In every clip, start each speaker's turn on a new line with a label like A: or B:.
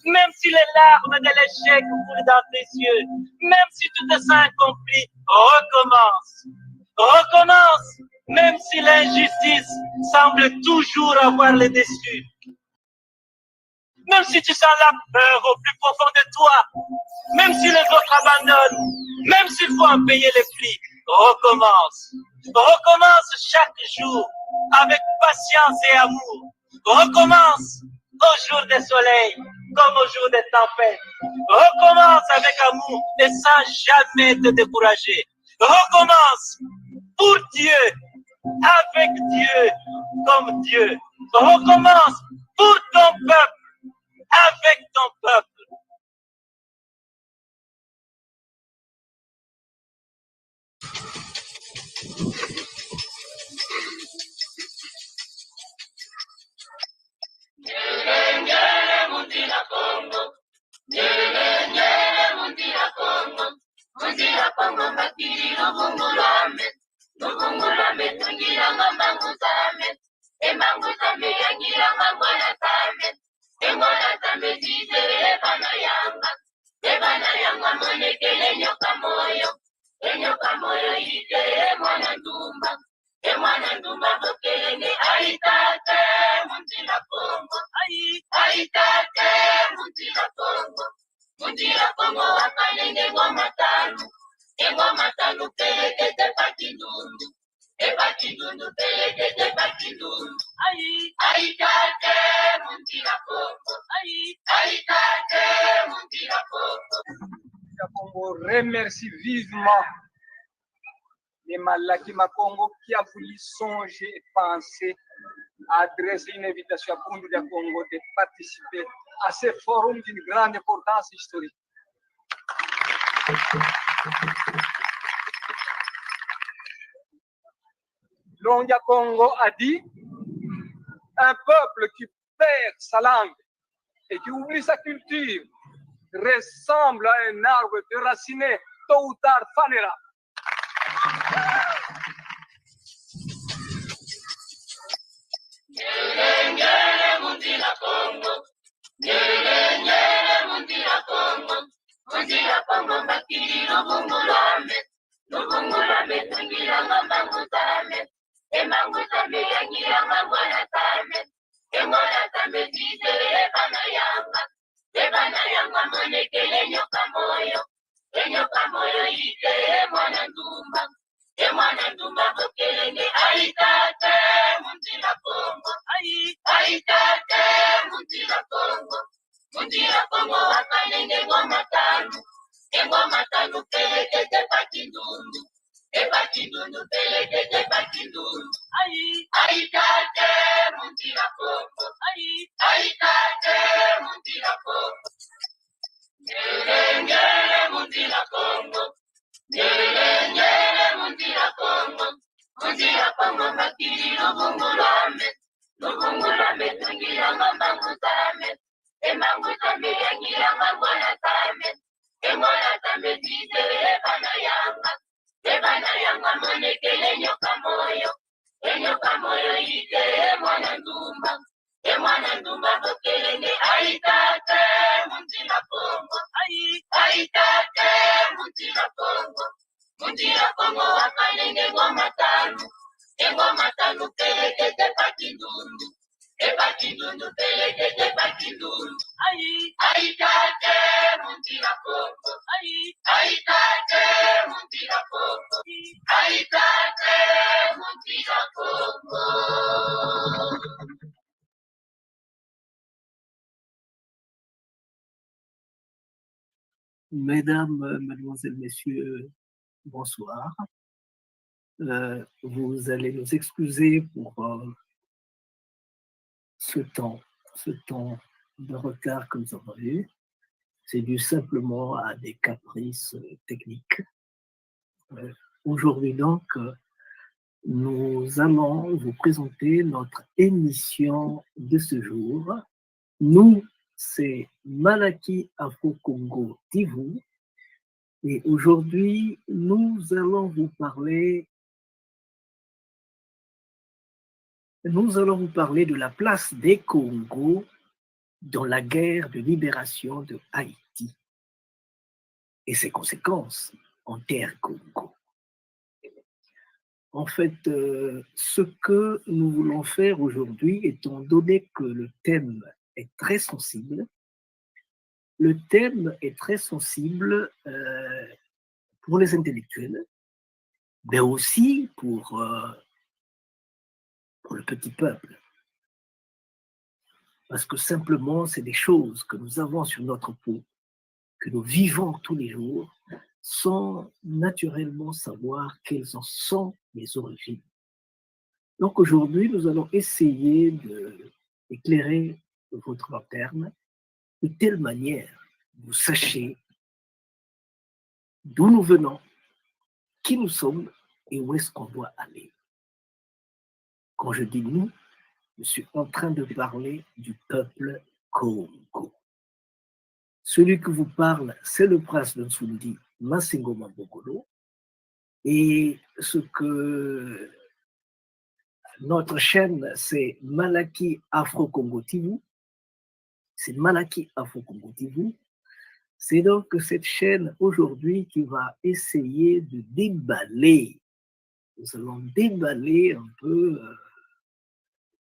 A: Même si les larmes de l'échec coulent dans tes yeux, même si tu te sens accompli, recommence. Recommence, même si l'injustice semble toujours avoir le dessus. Même si tu sens la peur au plus profond de toi, même si les autres abandonnent, même s'il faut en payer les prix, recommence. Recommence chaque jour avec patience et amour. Recommence au jour des soleils comme au jour des tempêtes. Recommence avec amour et sans jamais te décourager. Recommence pour Dieu, avec Dieu, comme Dieu. Recommence pour ton peuple, avec ton peuple.
B: Congo remercie vivement les Malaki Makongo qui a voulu songer et penser à adresser une invitation à Bundu de Congo de participer à ce forum d'une grande importance historique. Longia Congo a dit un peuple qui perd sa langue et qui oublie sa culture ressemble à un arbre déraciné, tôt ou tard fanera.
C: Mesdames, Mademoiselles, Messieurs, bonsoir. Vous allez nous excuser pour ce temps de retard que nous avons eu. C'est dû simplement à des caprices techniques. Aujourd'hui donc, nous allons vous présenter notre émission de ce jour. Nous, c'est Malaki Afro-Congo TV. Et aujourd'hui, nous allons vous parler de la place des Congos dans la guerre de libération de Haïti et ses conséquences en terre Congo. En fait, ce que nous voulons faire aujourd'hui, étant donné que le thème est très sensible, le thème est très sensible pour les intellectuels, mais aussi pour le petit peuple. Parce que simplement, c'est des choses que nous avons sur notre peau, que nous vivons tous les jours, sans naturellement savoir quelles en sont les origines. Donc aujourd'hui, nous allons essayer d'éclairer votre lanterne de telle manière que vous sachiez d'où nous venons, qui nous sommes et où est-ce qu'on doit aller. Quand je dis nous, je suis en train de parler du peuple Congo. Celui que vous parle, c'est le prince de Nsoundi, Massengo Mabogolo. Et ce que notre chaîne, c'est Malaki Afro-Congo TV. C'est Malaki Afro-Congo TV. C'est donc cette chaîne aujourd'hui qui va essayer de déballer. Nous allons déballer un peu,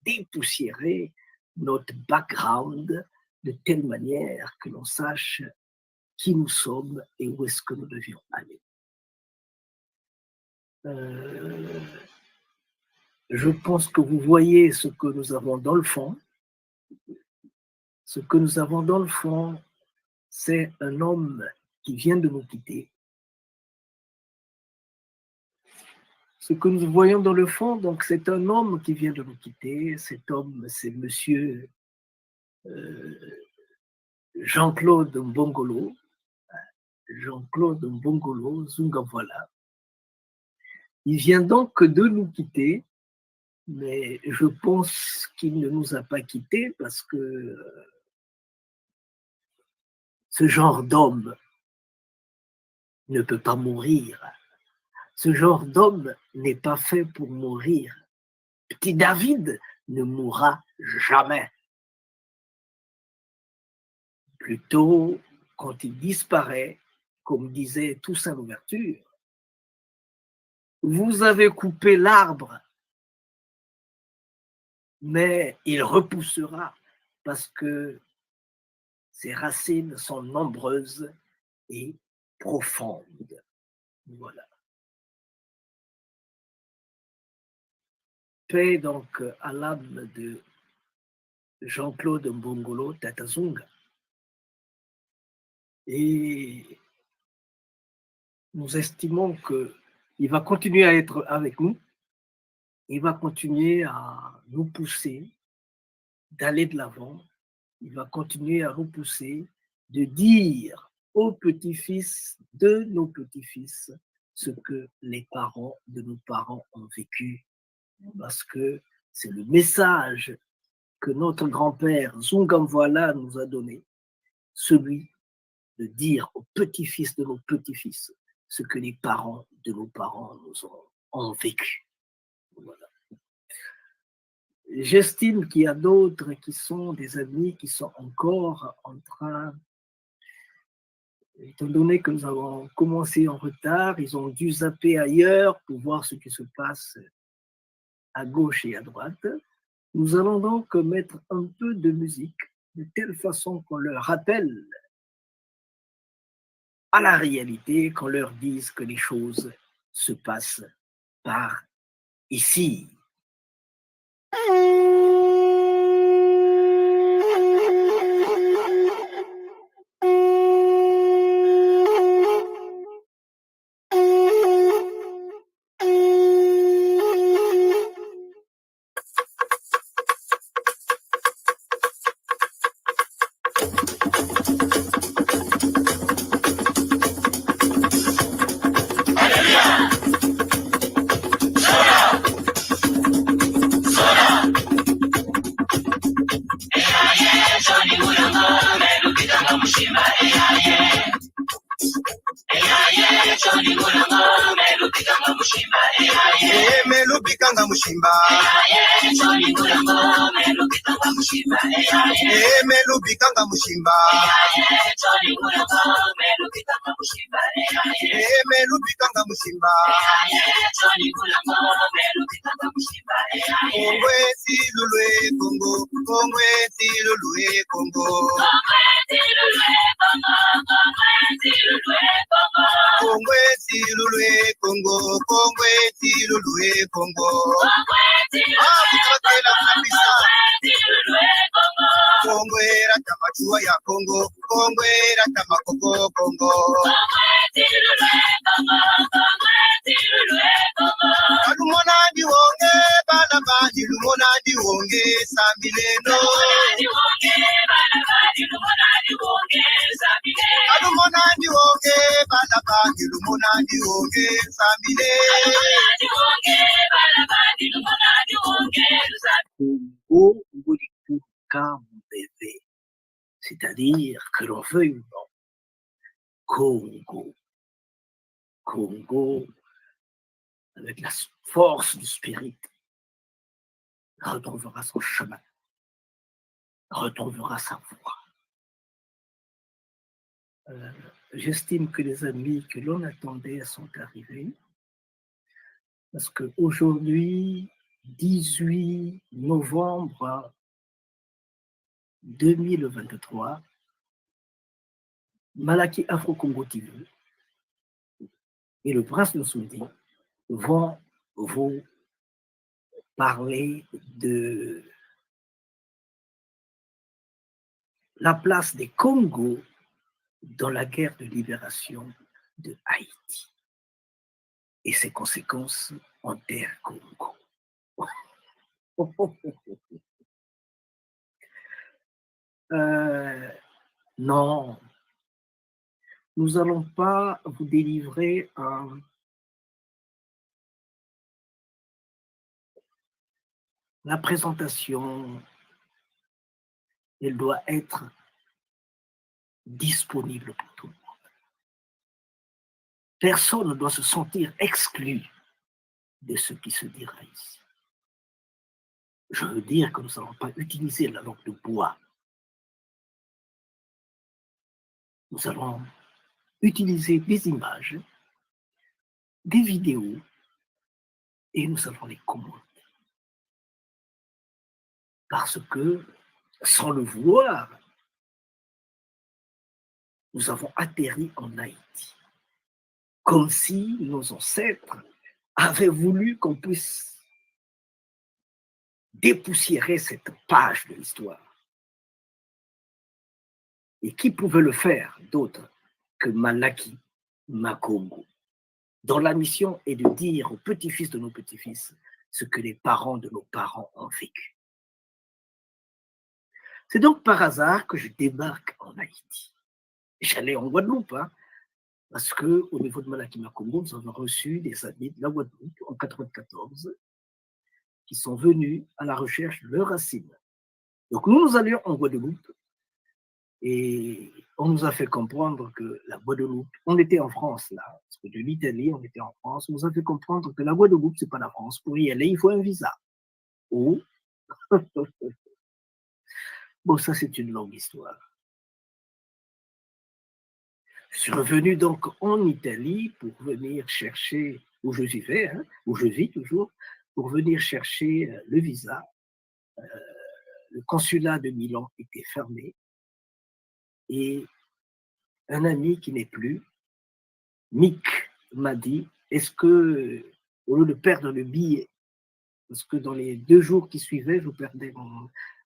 C: dépoussiérer notre background de telle manière que l'on sache qui nous sommes et où est-ce que nous devions aller. Je pense que vous voyez ce que nous avons dans le fond. Ce que nous avons dans le fond, c'est un homme qui vient de nous quitter. Ce que nous voyons dans le fond, donc, c'est un homme qui vient de nous quitter. Cet homme, c'est monsieur Jean-Claude Mbongolo. Jean-Claude Mbongolo, Zungavola. Il vient donc de nous quitter, mais je pense qu'il ne nous a pas quittés parce que ce genre d'homme ne peut pas mourir. Ce genre d'homme n'est pas fait pour mourir. Petit David ne mourra jamais. Plutôt, quand il disparaît, comme disait Toussaint Louverture, vous avez coupé l'arbre, mais il repoussera parce que ses racines sont nombreuses et profondes. Voilà. Paix donc à l'âme de Jean-Claude Mbongolo Tatazunga. Et nous estimons qu'il va continuer à être avec nous. Il va continuer à nous pousser d'aller de l'avant. Il va continuer à nous pousser de dire aux petits-fils de nos petits-fils ce que les parents de nos parents ont vécu. Parce que c'est le message que notre grand-père Zungamvoila nous a donné, celui de dire aux petits-fils de nos petits-fils ce que les parents de nos parents nous ont vécu. Voilà. J'estime qu'il y a d'autres qui sont des amis qui sont encore en train, étant donné que nous avons commencé en retard, ils ont dû zapper ailleurs pour voir ce qui se passe à gauche et à droite. Nous allons donc mettre un peu de musique de telle façon qu'on leur rappelle à la réalité, qu'on leur dise que les choses se passent par ici.
D: melupikanga mushimba melupikanga mushimba melupikanga mushimba kongwe silulwe kongo kongwe silulwe kongo kongwe silulwe kongo kongwe silulwe kongo akutotela kabisa kongo era tamachua ya kongo kongo era tamakoko kongo alumonandi wonge bana bandi lumonandi wonge sambileno alumonandi wonge bana bandi lumonandi wonge sambile
C: Congo Wolipuka Mbeve, c'est-à-dire que l'on veuille ou non, Congo, avec la force du spirit, retrouvera son chemin, retrouvera sa voie. J'estime que les amis que l'on attendait sont arrivés, parce qu'aujourd'hui, 18 novembre 2023, Malaki Afro-Congo TV et le Prince Nsoundi vont vous parler de la place des Congos dans la guerre de libération de Haïti et ses conséquences en terre Congo. Non, nous n'allons pas vous délivrer la présentation. Elle doit être disponible pour tout le monde. Personne ne doit se sentir exclu de ce qui se dira ici. Je veux dire que nous n'allons pas utiliser la langue de bois. Nous allons utiliser des images, des vidéos, et nous allons les commenter. Parce que, sans le vouloir, nous avons atterri en Haïti. Comme si nos ancêtres avaient voulu qu'on puisse dépoussiérer cette page de l'histoire. Et qui pouvait le faire d'autre que Malaki Makongo, dont la mission est de dire aux petits-fils de nos petits-fils ce que les parents de nos parents ont vécu. C'est donc par hasard que je débarque en Haïti. J'allais en Guadeloupe, hein, parce qu'au niveau de Malaki Makongo, nous avons reçu des amis de la Guadeloupe en 1994 qui sont venus à la recherche de leurs racines. Donc nous allions en Guadeloupe et on nous a fait comprendre que la Guadeloupe, on était en France là, parce que de l'Italie, on était en France, on nous a fait comprendre que la Guadeloupe, c'est pas la France. Pour y aller, il faut un visa. Oh. Bon, ça c'est une longue histoire. Je suis revenu donc en Italie pour venir chercher, où je vivais, hein, où je vis toujours, pour venir chercher le visa. Le consulat de Milan était fermé et un ami qui n'est plus, Mick, m'a dit, est-ce que, au lieu de perdre le billet, parce que dans les 2 jours qui suivaient, je perdais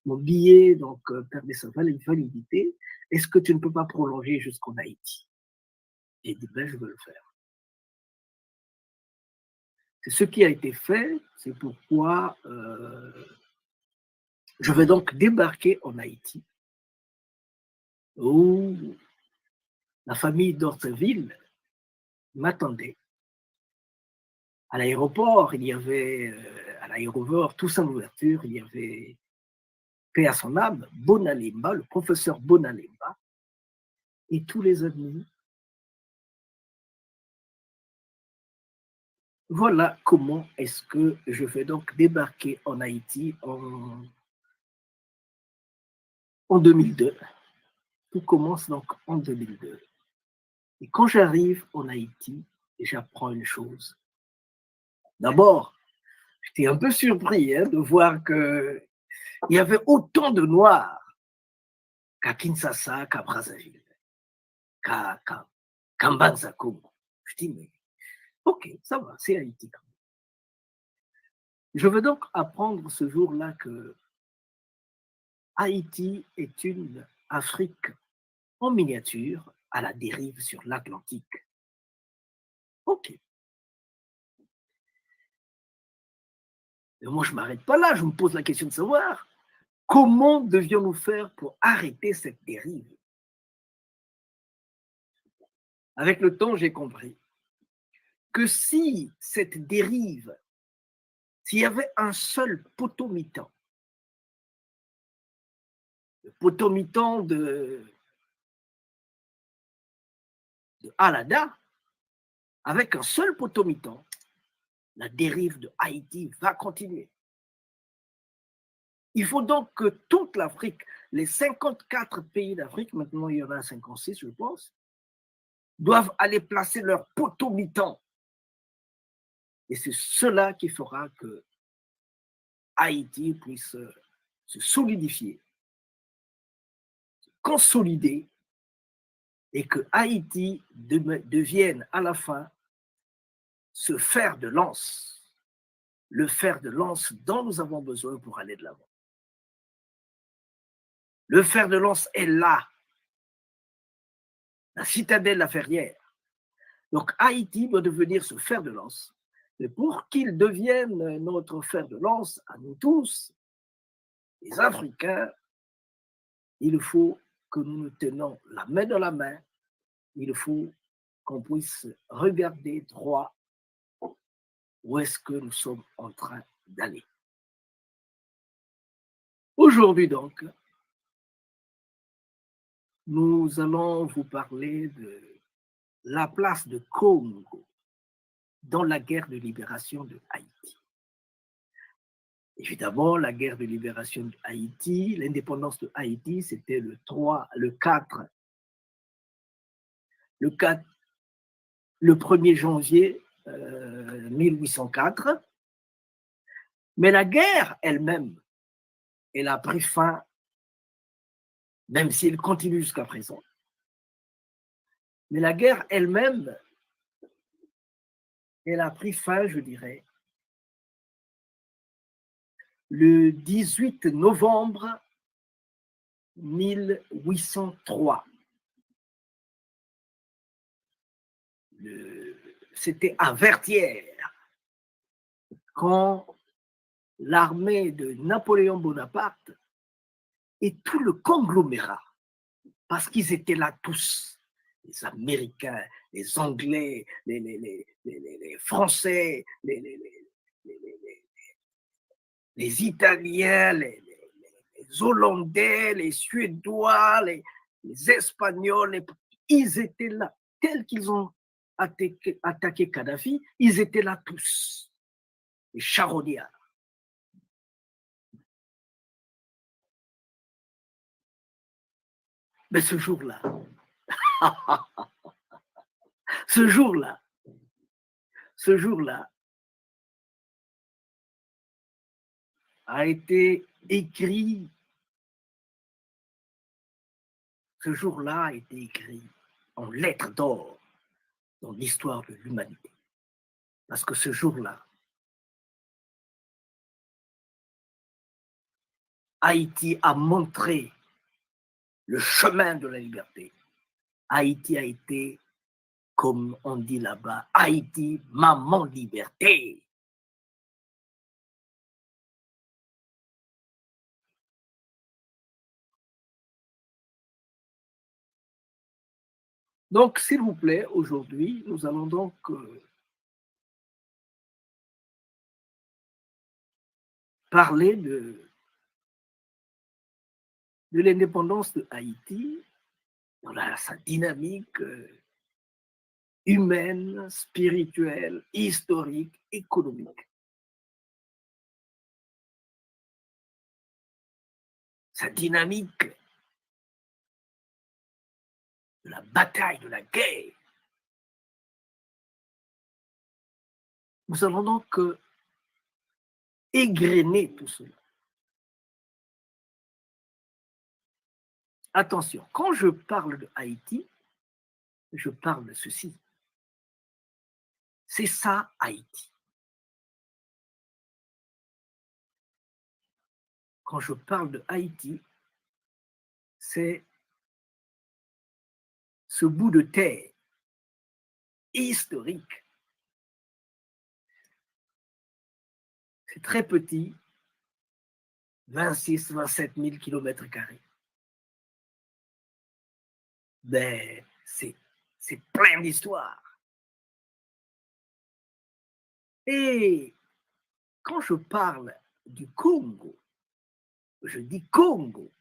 C: mon billet, donc perdais sa validité, est-ce que tu ne peux pas prolonger jusqu'en Haïti? J'ai dit, ben, je veux le faire. C'est ce qui a été fait, c'est pourquoi je vais donc débarquer en Haïti, où la famille d'Orteville m'attendait. À l'aéroport, il y avait, à l'aéroport, tout ça en ouverture, il y avait, paix à son âme, Bonalimba, le professeur Bonalimba, et tous les amis Voilà comment est-ce que je vais donc débarquer en Haïti en 2002. Tout commence donc en 2002. Et quand j'arrive en Haïti, j'apprends une chose. D'abord, j'étais un peu surpris de voir qu'il y avait autant de Noirs qu'à Kinshasa, qu'à Brazzaville, qu'à Mbanza-Congo. Je dis, mais ok, ça va, c'est Haïti. Je veux donc apprendre ce jour-là que Haïti est une Afrique en miniature à la dérive sur l'Atlantique. Ok. Mais moi, je ne m'arrête pas là, je me pose la question de savoir comment devions-nous faire pour arrêter cette dérive. Avec le temps, j'ai compris que si cette dérive, s'il y avait un seul potomitan, le potomitan de Alada, avec un seul potomitan, la dérive de Haïti va continuer. Il faut donc que toute l'Afrique, les 54 pays d'Afrique, maintenant il y en a 56 je pense, doivent aller placer leur potomitan. Et c'est cela qui fera que Haïti puisse se solidifier, se consolider, et que Haïti devienne à la fin ce fer de lance, le fer de lance dont nous avons besoin pour aller de l'avant. Le fer de lance est là, la citadelle La Ferrière. Donc Haïti doit devenir ce fer de lance. Mais pour qu'il devienne notre fer de lance à nous tous, les Africains, il faut que nous nous tenons la main dans la main. Il faut qu'on puisse regarder droit où est-ce que nous sommes en train d'aller. Aujourd'hui donc, nous allons vous parler de la place de Congo dans la guerre de libération de Haïti. Évidemment, la guerre de libération de Haïti, l'indépendance de Haïti, c'était le 1er janvier 1804. Mais la guerre elle-même, elle a pris fin, même si elle continue jusqu'à présent. Mais la guerre elle-même, elle a pris fin, je dirais, le 18 novembre 1803. C'était à Vertières, quand l'armée de Napoléon Bonaparte et tout le conglomérat, parce qu'ils étaient là tous, les Américains, les Anglais, les Français, les Italiens, les Hollandais, les Suédois, les Espagnols, ils étaient là, tels qu'ils ont attaqué Kadhafi, ils étaient là tous, les charognards. Mais ce jour-là, ce jour-là, a été écrit, ce jour-là a été écrit en lettres d'or dans l'histoire de l'humanité. Parce que ce jour-là, Haïti a montré le chemin de la liberté. Haïti a été, comme on dit là-bas, Haïti, maman liberté. Donc, s'il vous plaît, aujourd'hui, nous allons donc parler de l'indépendance de Haïti, dans sa dynamique humaine, spirituelle, historique, économique. Sa dynamique de la bataille, de la guerre. Nous allons donc égrener tout cela. Attention, quand je parle de Haïti, je parle de ceci. C'est ça, Haïti. Quand je parle de Haïti, c'est ce bout de terre historique. C'est très petit, 26-27 000 km². Mais c'est plein d'histoires. Et quand je parle du Congo, je dis Congo.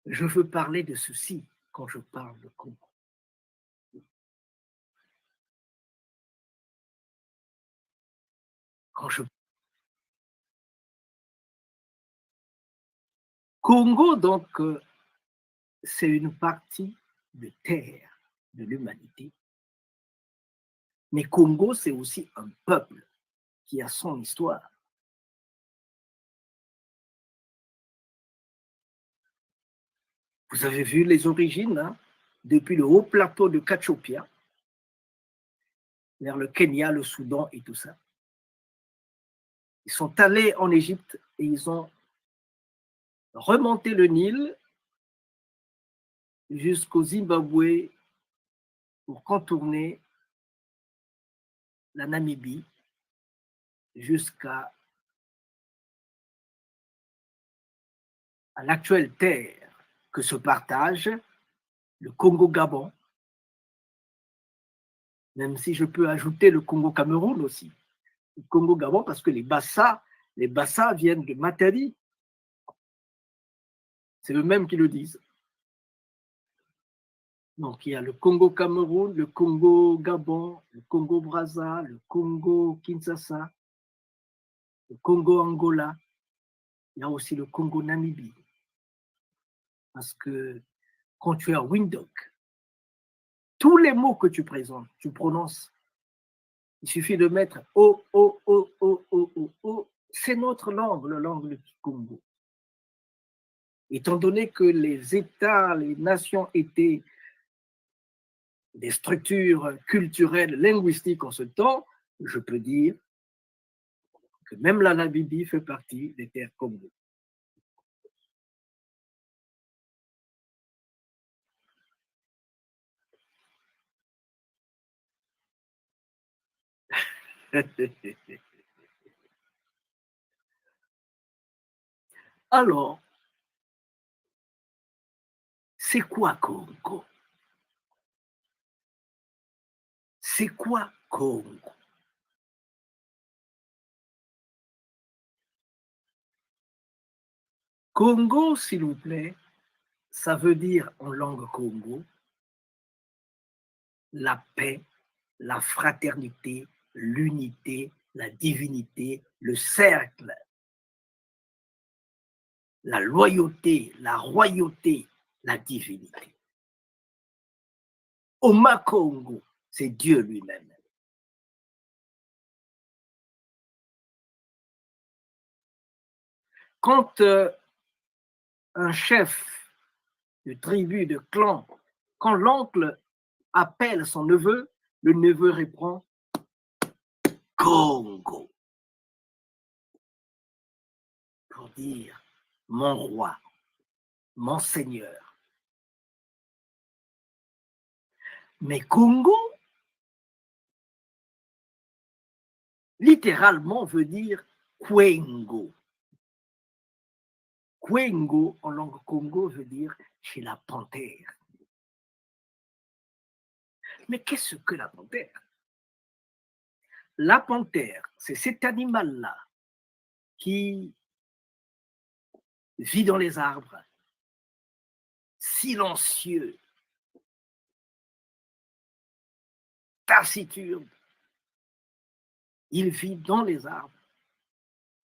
C: Je veux parler de ceci quand je parle de Congo. Quand je... Congo, donc, c'est une partie de terre de l'humanité. Mais Congo, c'est aussi un peuple qui a son histoire. Vous avez vu les origines, hein, depuis le haut plateau de Kachopia, vers le Kenya, le Soudan et tout ça. Ils sont allés en Égypte et ils ont remonté le Nil jusqu'au Zimbabwe pour contourner la Namibie jusqu'à l'actuelle terre que se partage le Congo-Gabon, même si je peux ajouter le Congo-Cameroun aussi. Le Congo-Gabon parce que les Bassa viennent de Matadi. C'est eux-mêmes qui le disent. Donc il y a le Congo-Cameroun, le Congo-Gabon, le Congo-Brazza, le Congo-Kinshasa, le Congo-Angola. Il y a aussi le Congo-Namibie. Parce que quand tu es à Windhoek, tous les mots que tu présentes, tu prononces. Il suffit de mettre O, O, O, O, O, O, O. C'est notre langue, la langue du Congo. Étant donné que les États, les nations étaient des structures culturelles, linguistiques en ce temps, je peux dire que même la Namibie fait partie des terres Congo. Alors, c'est quoi Congo? C'est quoi Congo? Congo, s'il vous plaît, ça veut dire en langue Congo la paix, la fraternité, l'unité, la divinité, le cercle, la loyauté, la royauté, la divinité. Oma Congo, c'est Dieu lui-même. Quand un chef de tribu, de clan, quand l'oncle appelle son neveu, le neveu répond Congo pour dire mon roi, mon seigneur. Mais Congo, littéralement, veut dire Kwengo. Kwengo, en langue Congo, veut dire chez la panthère. Mais qu'est-ce que la panthère? La panthère, c'est cet animal-là qui vit dans les arbres, silencieux, taciturne. Il vit dans les arbres.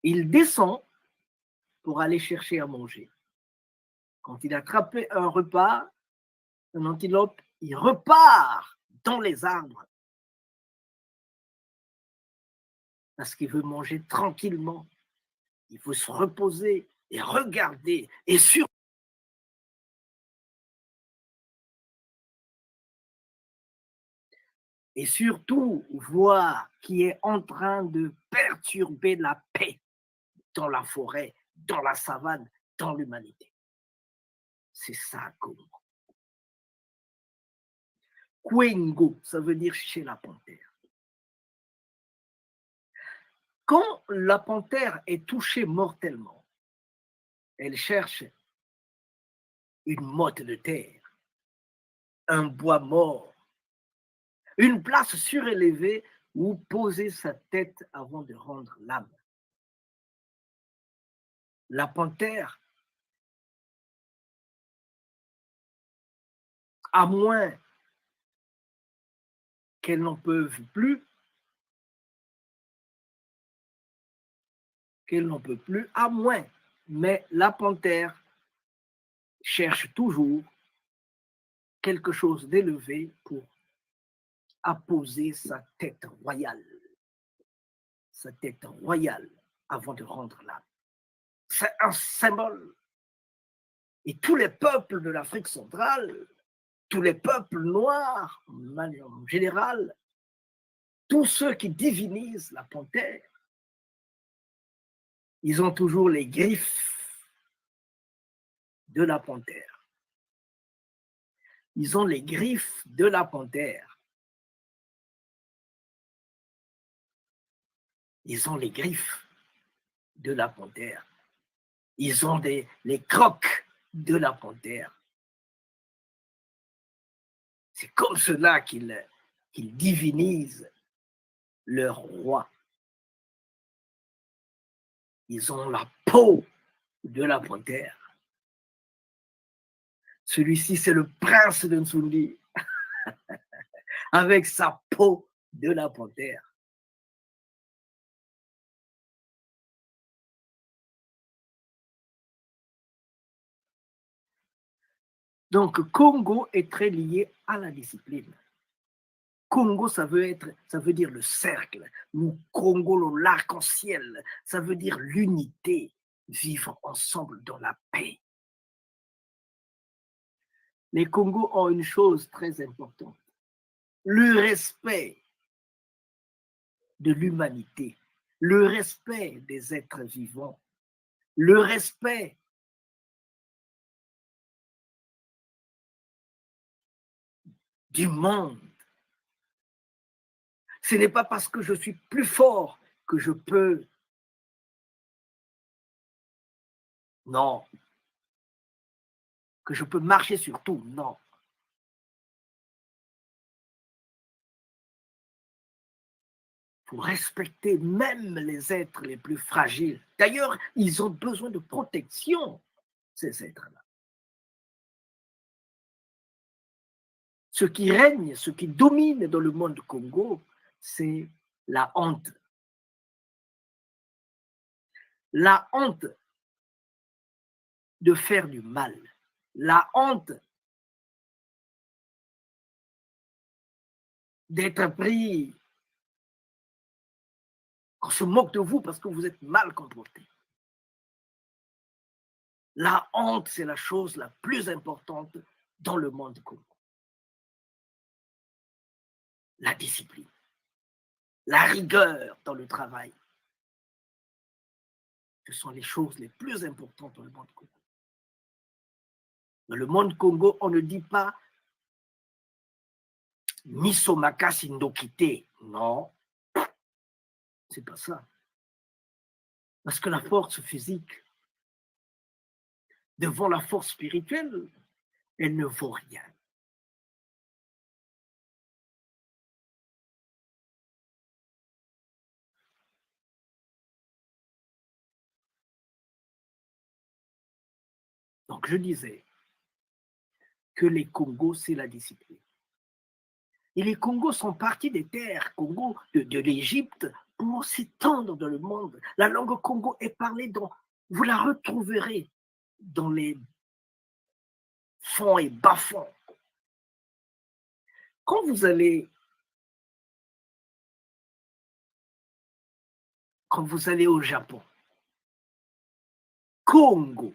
C: Il descend pour aller chercher à manger. Quand il a attrapé un repas, un antilope, il repart dans les arbres parce qu'il veut manger tranquillement. Il veut se reposer et regarder et surtout voir qui est en train de perturber la paix dans la forêt, dans la savane, dans l'humanité. C'est ça, Congo. Kwengo, ça veut dire chez la panthère. Quand la panthère est touchée mortellement, elle cherche une motte de terre, un bois mort, une place surélevée où poser sa tête avant de rendre l'âme. La panthère, à moins qu'elle n'en peut plus, à moins, mais la panthère cherche toujours quelque chose d'élevé pour apposer sa tête royale avant de rendre l'âme. C'est un symbole. Et tous les peuples de l'Afrique centrale, tous les peuples noirs en général, tous ceux qui divinisent la panthère, ils ont toujours les griffes de la panthère. Ils ont les griffes de la panthère. Ils ont les griffes de la panthère. Ils ont les crocs de la panthère. C'est comme cela qu'ils divinisent leur roi. Ils ont la peau de la panthère. Celui-ci, c'est le prince de Nsoundi, avec sa peau de la panthère. Donc, Congo est très lié à la discipline. Congo, ça veut dire le cercle. Nous, Congo, l'arc-en-ciel, ça veut dire l'unité, vivre ensemble dans la paix. Les Congos ont une chose très importante, le respect de l'humanité, le respect des êtres vivants, le respect du monde. Ce n'est pas parce que je suis plus fort que je peux. Non. Que je peux marcher sur tout. Non. Il faut respecter même les êtres les plus fragiles. D'ailleurs, ils ont besoin de protection, ces êtres-là. Ce qui règne, ce qui domine dans le monde Congo, c'est la honte. La honte de faire du mal. La honte d'être pris. On se moque de vous parce que vous êtes mal comporté. La honte, c'est la chose la plus importante dans le monde Congo. La discipline, la rigueur dans le travail. Ce sont les choses les plus importantes dans le monde Congo. Dans le monde Congo, on ne dit pas Misomaka Sindokite. Non, c'est pas ça. Parce que la force physique, devant la force spirituelle, elle ne vaut rien. Donc je disais que les Congos, c'est la discipline. Et les Congos sont partis des terres Congo de l'Égypte pour s'étendre dans le monde. La langue Congo est parlée dans, vous la retrouverez dans les fonds et bas-fonds. Quand vous allez au Japon, Congo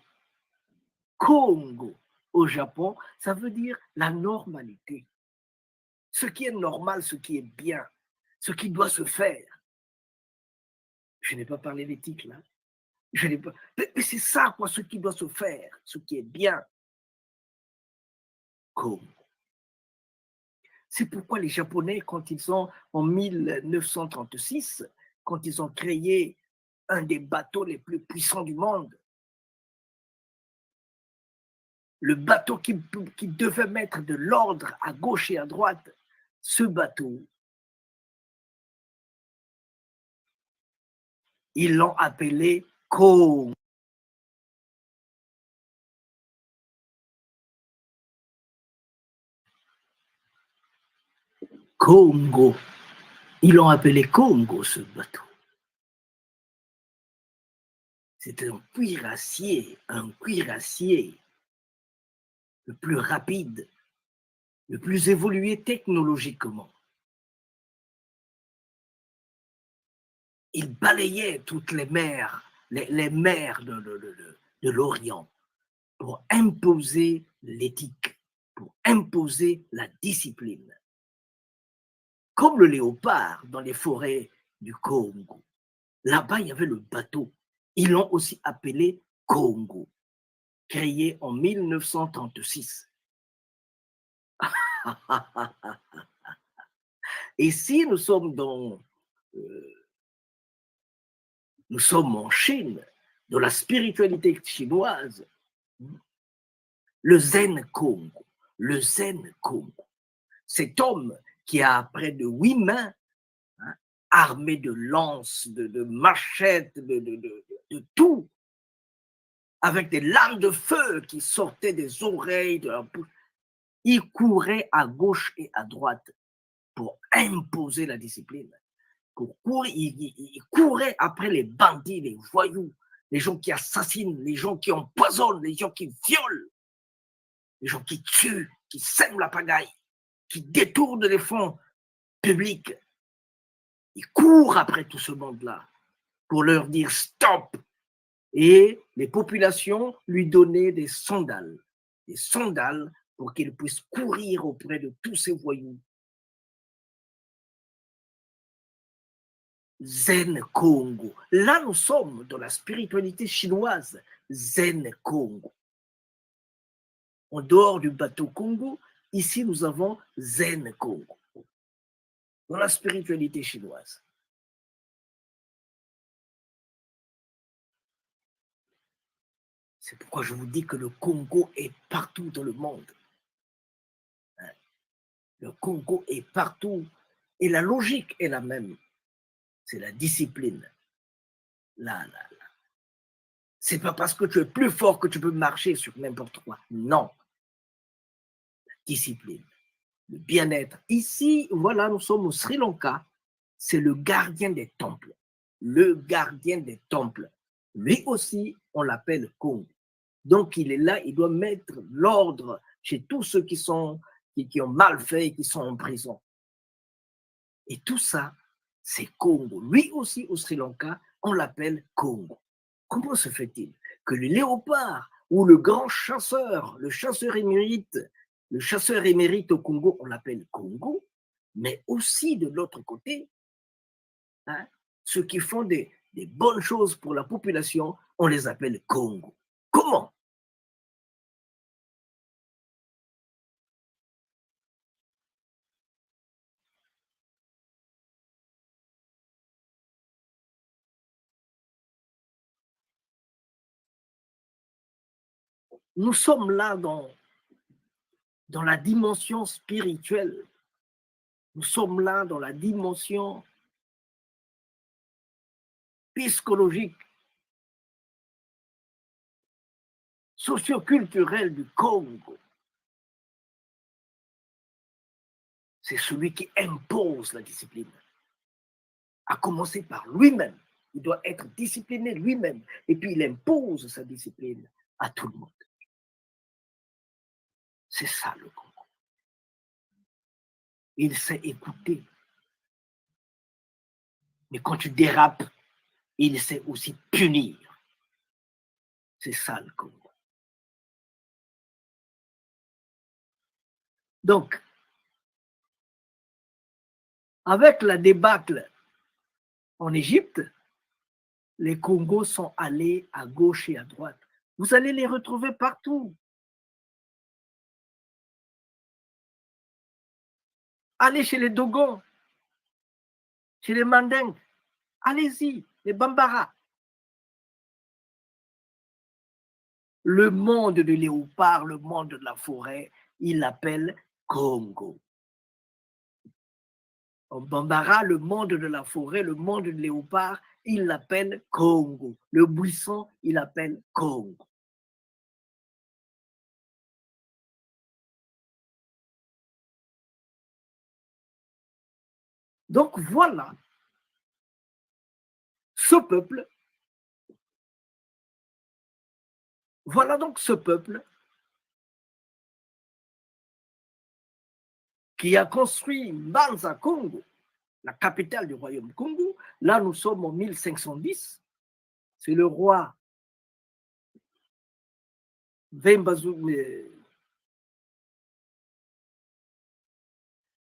C: au Japon, ça veut dire la normalité. Ce qui est normal, ce qui est bien, ce qui doit se faire. Je n'ai pas parlé d'éthique là. Mais c'est ça, quoi, ce qui doit se faire, ce qui est bien. Congo. C'est pourquoi les Japonais, quand ils ont, en 1936, quand ils ont créé un des bateaux les plus puissants du monde, le bateau qui devait mettre de l'ordre à gauche et à droite, ce bateau, ils l'ont appelé Congo. Congo. Ils l'ont appelé Congo, ce bateau. C'est un cuirassier le plus rapide, le plus évolué technologiquement. Il balayait toutes les mers, les mers de l'Orient pour imposer l'éthique, pour imposer la discipline. Comme le léopard dans les forêts du Congo. Là-bas, il y avait le bateau. Ils l'ont aussi appelé Congo, créé en 1936. Et si nous sommes nous sommes en Chine, dans la spiritualité chinoise, le Zen Congo, cet homme qui a près de 8 mains, armé de lances, de machettes, de tout, avec des lames de feu qui sortaient des oreilles, de la bouche. Il courait à gauche et à droite pour imposer la discipline. Il courait après les bandits, les voyous, les gens qui assassinent, les gens qui empoisonnent, les gens qui violent, les gens qui tuent, qui sèment la pagaille, qui détournent les fonds publics. Il court après tout ce monde-là pour leur dire stop. Et les populations lui donnaient des sandales pour qu'il puisse courir auprès de tous ces voyous. Zen Congo. Là, nous sommes dans la spiritualité chinoise. Zen Congo. En dehors du bateau Congo, ici, nous avons Zen Congo. Dans la spiritualité chinoise. C'est pourquoi je vous dis que le Congo est partout dans le monde. Le Congo est partout. Et la logique est la même. C'est la discipline. Là. C'est pas parce que tu es plus fort que tu peux marcher sur n'importe quoi. Non. La discipline. Le bien-être. Ici, voilà, nous sommes au Sri Lanka. C'est le gardien des temples. Le gardien des temples. Lui aussi, on l'appelle Congo. Donc, il est là, il doit mettre l'ordre chez tous ceux qui ont mal fait et qui sont en prison. Et tout ça, c'est Congo. Lui aussi, au Sri Lanka, on l'appelle Congo. Comment se fait-il que le léopard ou le grand chasseur, le chasseur émérite au Congo, on l'appelle Congo, mais aussi de l'autre côté, ceux qui font des bonnes choses pour la population, on les appelle Congo. Comment? Nous sommes là dans la dimension spirituelle. Nous sommes là dans la dimension psychologique, socioculturelle du Congo. c'est celui qui impose la discipline. À commencer par lui-même. Il doit être discipliné lui-même. Et puis il impose sa discipline à tout le monde. C'est ça le Congo. Il sait écouter. Mais quand tu dérapes, il sait aussi punir. C'est ça le Congo. Donc, avec la débâcle en Égypte, les Congos sont allés à gauche et à droite. Vous allez les retrouver partout. Allez chez les Dogons, chez les Mandingues, allez-y, les Bambara. Le monde de léopard, le monde de la forêt, il l'appelle Congo. En Bambara, le monde de la forêt, le monde de léopard, il l'appelle Congo. Le buisson, il l'appelle Congo. Donc voilà, ce peuple, voilà donc ce peuple qui a construit Mbanza Congo, la capitale du royaume Congo. Là, nous sommes en 1510. C'est le roi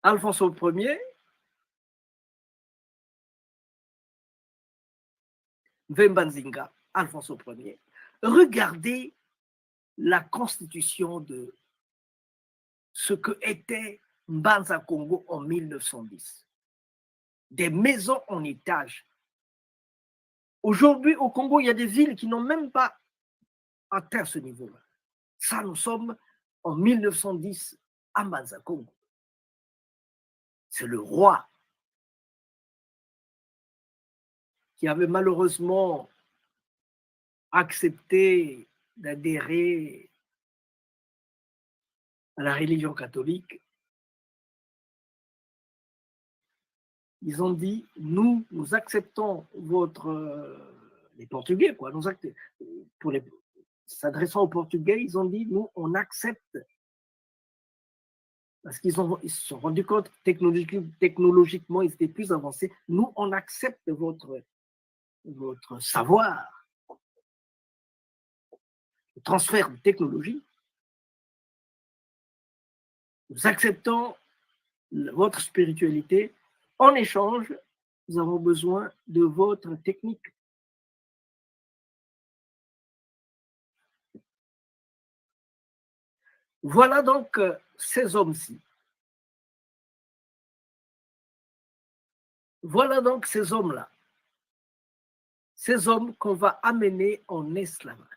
C: Alphonse Ier, Vembanzinga, Alphonse Ier. Regardez la constitution de ce que était Mbanza Congo en 1910. Des maisons en étage. Aujourd'hui, au Congo, il y a des villes qui n'ont même pas atteint ce niveau-là. Ça, nous sommes en 1910 à Mbanza Congo. C'est le roi qui avait malheureusement accepté d'adhérer à la religion catholique. Ils ont dit, nous acceptons les Portugais, quoi. S'adressant aux Portugais, ils ont dit, nous, on accepte. Parce qu'ils se sont rendus compte technologiquement, ils étaient plus avancés. Nous, on accepte votre savoir, le transfert de technologie. Nous acceptons votre spiritualité. En échange, nous avons besoin de votre technique. Voilà donc ces hommes-ci. Voilà donc ces hommes-là. Ces hommes qu'on va amener en esclavage.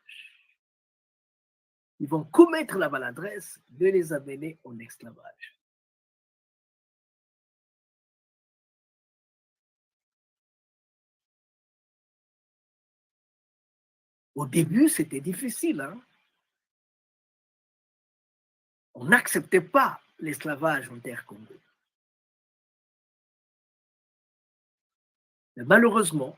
C: Ils vont commettre la maladresse de les amener en esclavage. Au début, c'était difficile. Hein? On n'acceptait pas l'esclavage en terre Congo. Mais malheureusement,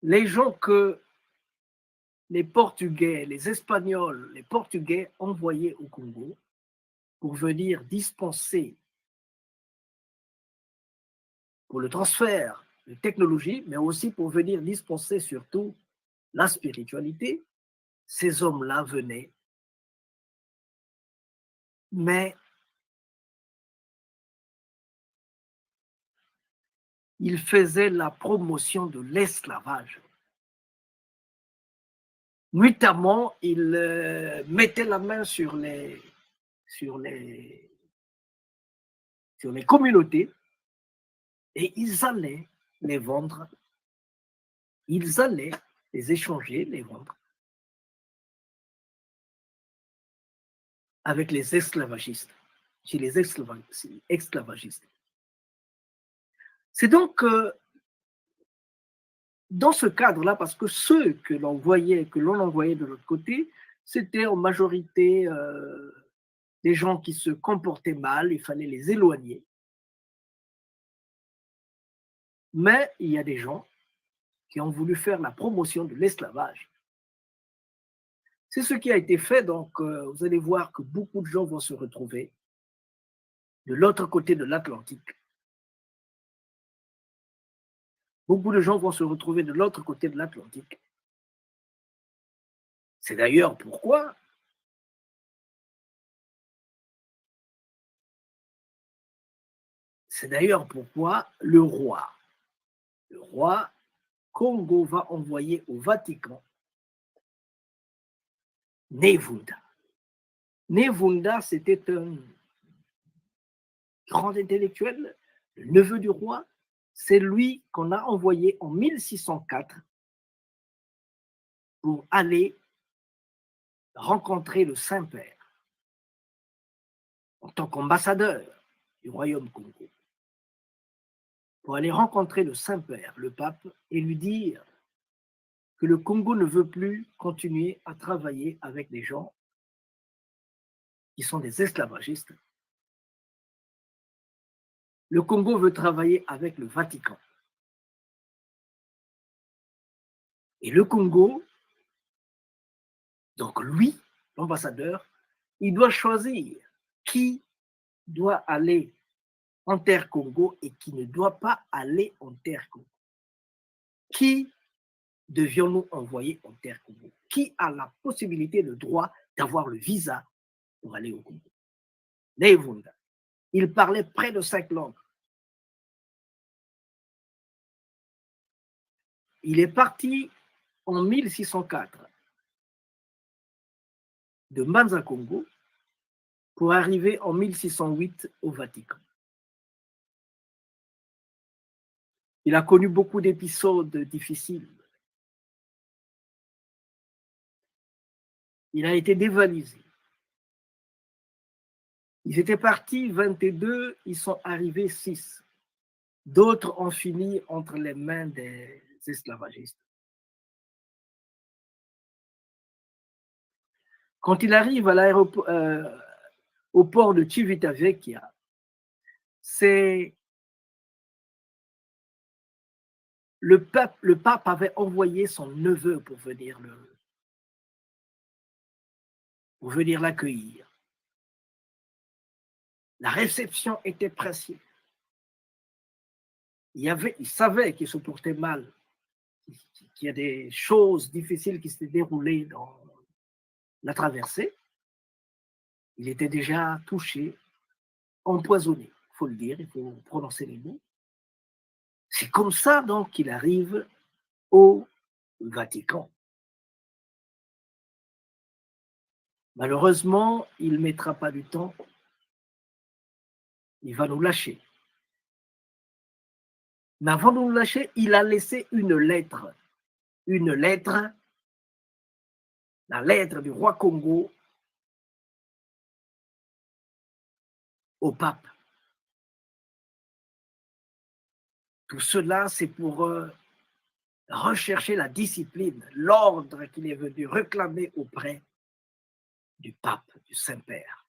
C: les gens que les Portugais, les Espagnols, les Portugais envoyaient au Congo pour venir dispenser pour le transfert de technologie, mais aussi pour venir dispenser surtout la spiritualité, ces hommes-là venaient. Mais ils faisaient la promotion de l'esclavage. Nuitamment, ils mettaient la main sur les communautés et ils allaient les vendre, ils allaient les échanger, les vendre avec les esclavagistes, chez les esclavagistes. C'est donc dans ce cadre-là, parce que ceux que l'on envoyait de l'autre côté, c'était en majorité des gens qui se comportaient mal, il fallait les éloigner. Mais il y a des gens qui ont voulu faire la promotion de l'esclavage. C'est ce qui a été fait, donc vous allez voir que beaucoup de gens vont se retrouver de l'autre côté de l'Atlantique. Beaucoup de gens vont se retrouver de l'autre côté de l'Atlantique. C'est d'ailleurs pourquoi le roi Congo va envoyer au Vatican Nevunda. Nevunda, c'était un grand intellectuel, le neveu du roi. C'est lui qu'on a envoyé en 1604 pour aller rencontrer le Saint-Père en tant qu'ambassadeur du royaume Congo. Pour aller rencontrer le Saint-Père, le pape, et lui dire que le Congo ne veut plus continuer à travailler avec des gens qui sont des esclavagistes. Le Congo veut travailler avec le Vatican. Et le Congo, donc lui, l'ambassadeur, il doit choisir qui doit aller en terre Congo et qui ne doit pas aller en terre Congo. Qui devions-nous envoyer en terre Congo? Qui a la possibilité, le droit d'avoir le visa pour aller au Congo? Nevunda. Il parlait près de 5 langues. Il est parti en 1604 de Manza Congo pour arriver en 1608 au Vatican. Il a connu beaucoup d'épisodes difficiles. Il a été dévalisé. Ils étaient partis 22, ils sont arrivés 6. D'autres ont fini entre les mains des esclavagistes. Quand il arrive à l'aéroport, au port de Civitavecchia, c'est le pape avait envoyé son neveu pour venir l'accueillir. La réception était précieuse. Il savait qu'il se portait mal, qu'il y a des choses difficiles qui s'étaient déroulées dans la traversée. Il était déjà touché, empoisonné, il faut le dire, il faut prononcer les mots. C'est comme ça donc qu'il arrive au Vatican. Malheureusement, il ne mettra pas du temps. Il va nous lâcher. Mais avant de nous lâcher, il a laissé une lettre. Une lettre, la lettre du roi Congo au pape. Tout cela, c'est pour rechercher la discipline, l'ordre qu'il est venu réclamer auprès du pape, du Saint-Père.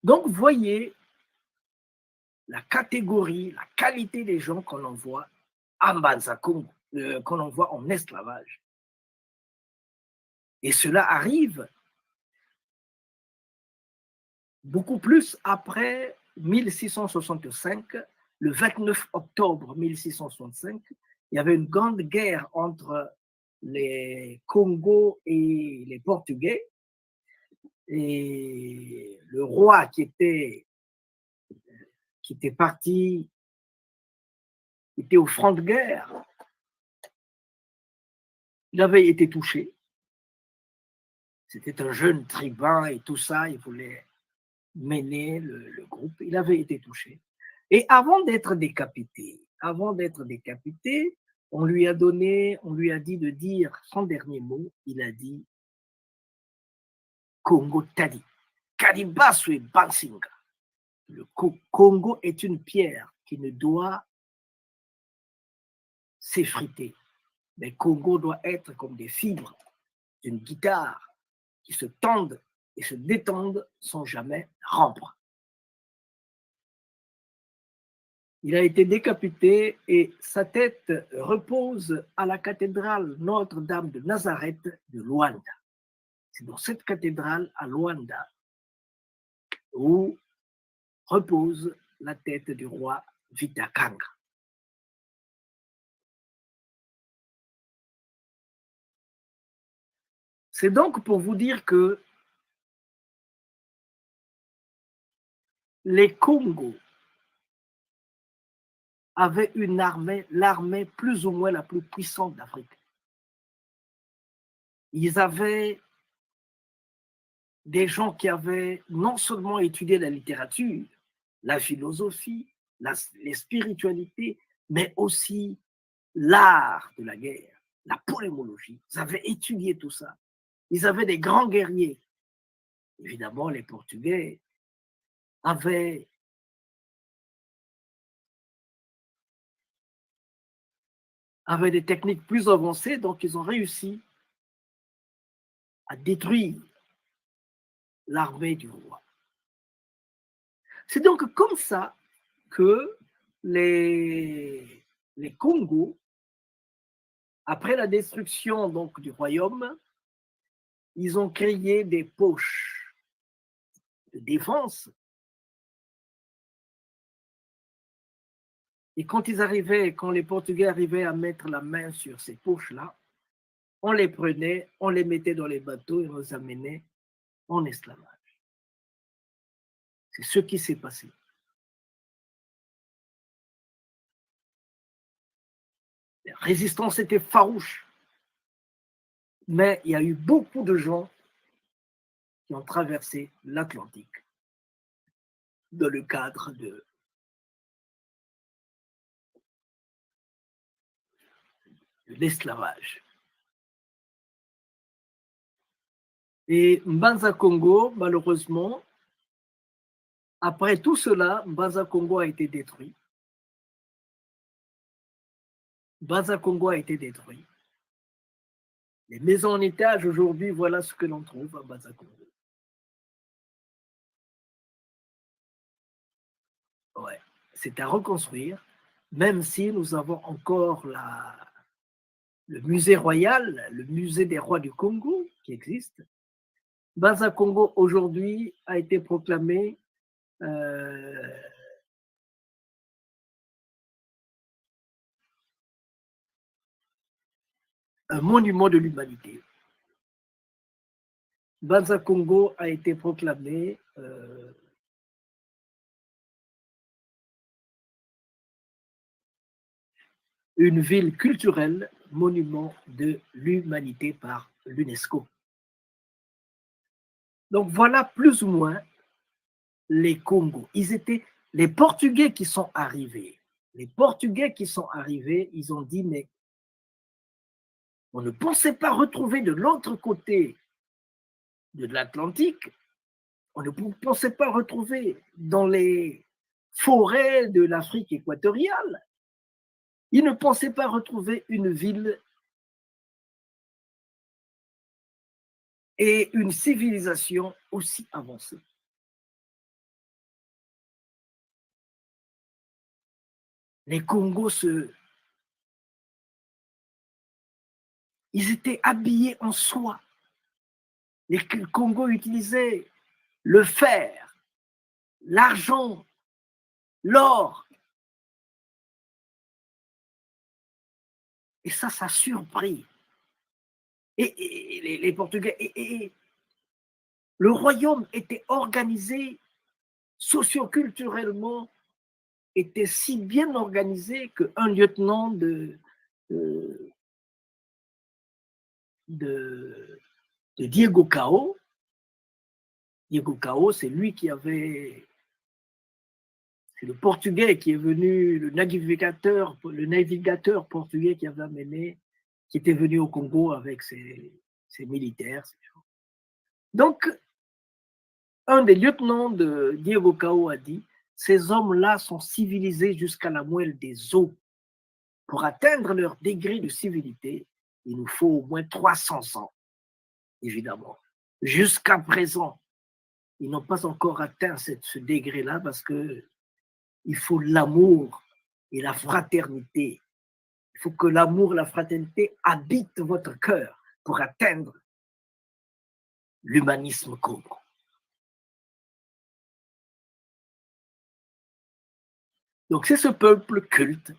C: Donc, voyez la catégorie, la qualité des gens qu'on envoie à Manza Congo, qu'on envoie en esclavage. Et cela arrive beaucoup plus après 1665, le 29 octobre 1665, il y avait une grande guerre entre les Congos et les Portugais. Et le roi qui était parti, qui était au front de guerre, il avait été touché. C'était un jeune tribun et tout ça, il voulait mener le groupe, il avait été touché. Et avant d'être décapité, on lui a dit de dire son dernier mot, il a dit Congo Tadi, Kadibaswe Bansinga. Le Congo est une pierre qui ne doit s'effriter. Mais Congo doit être comme des fibres d'une guitare qui se tendent et se détendent sans jamais rompre. Il a été décapité et sa tête repose à la cathédrale Notre-Dame de Nazareth de Luanda. C'est dans cette cathédrale à Luanda où repose la tête du roi Vitakanga. C'est donc pour vous dire que les Congos avaient une armée, l'armée plus ou moins la plus puissante d'Afrique. Ils avaient des gens qui avaient non seulement étudié la littérature, la philosophie, les spiritualités, mais aussi l'art de la guerre, la polémologie. Ils avaient étudié tout ça. Ils avaient des grands guerriers. Évidemment, les Portugais avaient des techniques plus avancées, donc ils ont réussi à détruire l'armée du roi. C'est donc comme ça que les Congos, après la destruction donc du royaume, ils ont créé des poches de défense. Et quand les Portugais arrivaient à mettre la main sur ces poches-là, on les prenait, on les mettait dans les bateaux et on les amenait en esclavage. C'est ce qui s'est passé. La résistance était farouche, mais il y a eu beaucoup de gens qui ont traversé l'Atlantique dans le cadre de l'esclavage. Et Mbanza Congo, malheureusement, après tout cela, Mbanza Congo a été détruit. Mbanza Congo a été détruit. Les maisons en étage, aujourd'hui, voilà ce que l'on trouve à Mbanza Congo. Ouais, c'est à reconstruire, même si nous avons encore le musée royal, le musée des rois du Congo qui existe. Mbanza Congo, aujourd'hui, a été proclamé un monument de l'humanité. Mbanza Congo a été proclamé une ville culturelle, monument de l'humanité par l'UNESCO. Donc voilà plus ou moins les Congos. Ils étaient les Portugais qui sont arrivés. Les Portugais qui sont arrivés, ils ont dit, mais on ne pensait pas retrouver de l'autre côté de l'Atlantique, on ne pensait pas retrouver dans les forêts de l'Afrique équatoriale, ils ne pensaient pas retrouver une ville et une civilisation aussi avancée. Les Congos, ils étaient habillés en soie. Les Congos utilisaient le fer, l'argent, l'or. Et ça a surpris. Et les Portugais. Et le royaume était organisé socioculturellement, était si bien organisé qu'un lieutenant de Diego Cao, c'est lui qui avait, c'est le Portugais qui est venu, le navigateur portugais qui avait amené, qui était venu au Congo avec ses militaires. Donc, un des lieutenants de Diego Cao a dit, ces hommes-là sont civilisés jusqu'à la moelle des os. pour atteindre leur degré de civilité, il nous faut au moins 300 ans, évidemment. Jusqu'à présent, ils n'ont pas encore atteint ce degré-là parce que il faut l'amour et la fraternité. Il faut que l'amour et la fraternité habitent votre cœur pour atteindre l'humanisme Congo. Donc c'est ce peuple culte,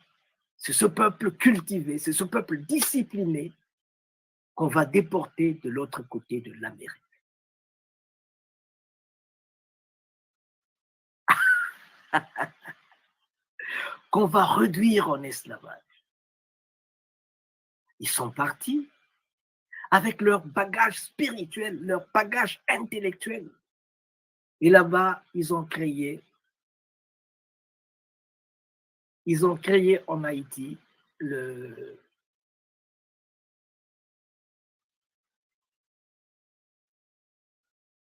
C: c'est ce peuple cultivé, c'est ce peuple discipliné qu'on va déporter de l'autre côté de l'Amérique. Qu'on va réduire en esclavage. Ils sont partis avec leur bagage spirituel, leur bagage intellectuel. Et là-bas, ils ont créé en Haïti le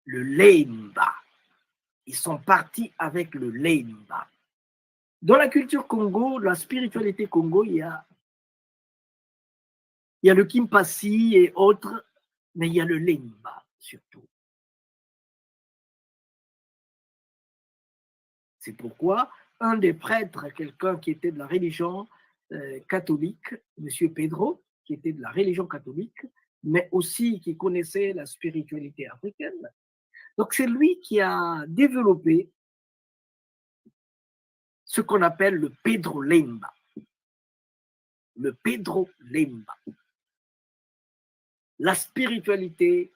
C: Lemba. Ils sont partis avec le Lemba. Dans la culture Congo, la spiritualité Congo, il y a le Kimpasi et autres, mais il y a le Lemba surtout. C'est pourquoi un des prêtres, quelqu'un qui était de la religion catholique, M. Pedro, qui était de la religion catholique, mais aussi qui connaissait la spiritualité africaine. Donc c'est lui qui a développé ce qu'on appelle le Pedro Lemba. Le Pedro Lemba. La spiritualité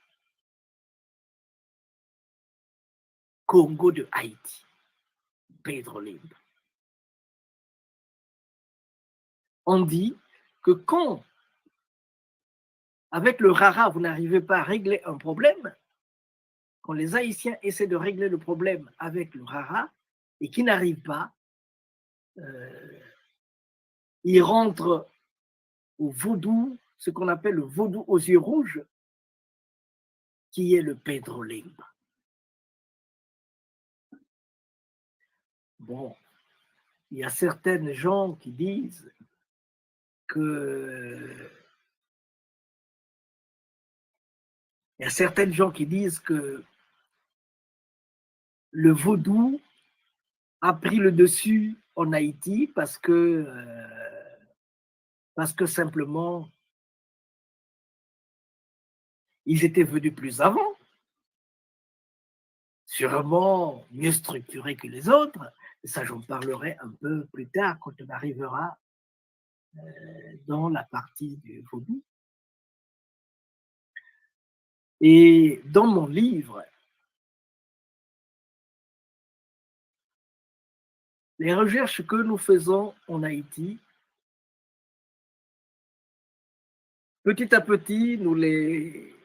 C: Congo de Haïti. Pedro Lemba. On dit que quand, avec le Rara, vous n'arrivez pas à régler un problème, quand les Haïtiens essaient de régler le problème avec le Rara et qu'ils n'arrivent pas, ils rentrent au vaudou, ce qu'on appelle le vaudou aux yeux rouges, qui est le Pedro Lemba. Bon, il y a certaines gens qui disent que le vaudou a pris le dessus en Haïti parce que simplement ils étaient venus plus avant, sûrement mieux structurés que les autres. Ça, j'en parlerai un peu plus tard quand on arrivera dans la partie du vaudou. Et dans mon livre, les recherches que nous faisons en Haïti, petit à petit, nous les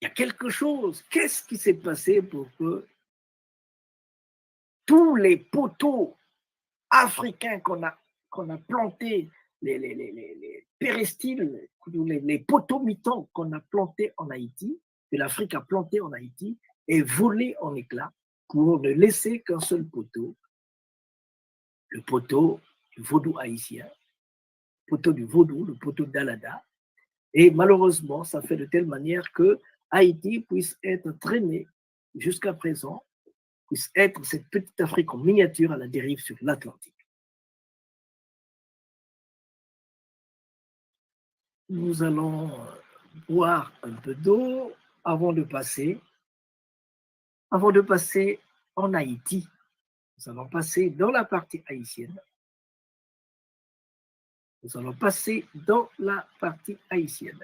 C: il y a quelque chose. Qu'est-ce qui s'est passé pour que tous les poteaux africains qu'on a plantés, les péréstyles, les poteaux mitons qu'on a plantés en Haïti, que l'Afrique a plantés en Haïti, est volé en éclats pour ne laisser qu'un seul poteau, le poteau du vaudou haïtien, le poteau du vaudou, le poteau d'Alada. Et malheureusement, ça fait de telle manière que Haïti puisse être traîné jusqu'à présent puisse être cette petite Afrique en miniature à la dérive sur l'Atlantique. Nous allons boire un peu d'eau avant de passer en Haïti. Nous allons passer dans la partie haïtienne. Nous allons passer dans la partie haïtienne.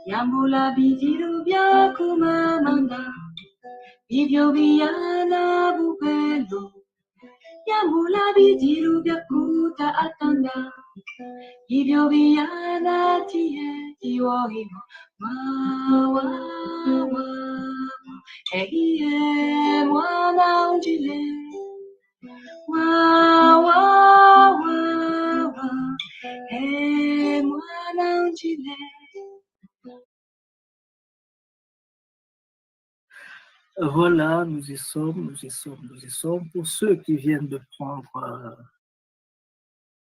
E: Yambula bidirubia kumamanda, Ivyo biana bupelo. Yambula bidirubia kuta atanda, Ivyo biana tie tiwo imo. Wa, hey, mwana unjile. Wa, hey, mwana unjile.
C: Voilà, nous y sommes. Pour ceux qui viennent de prendre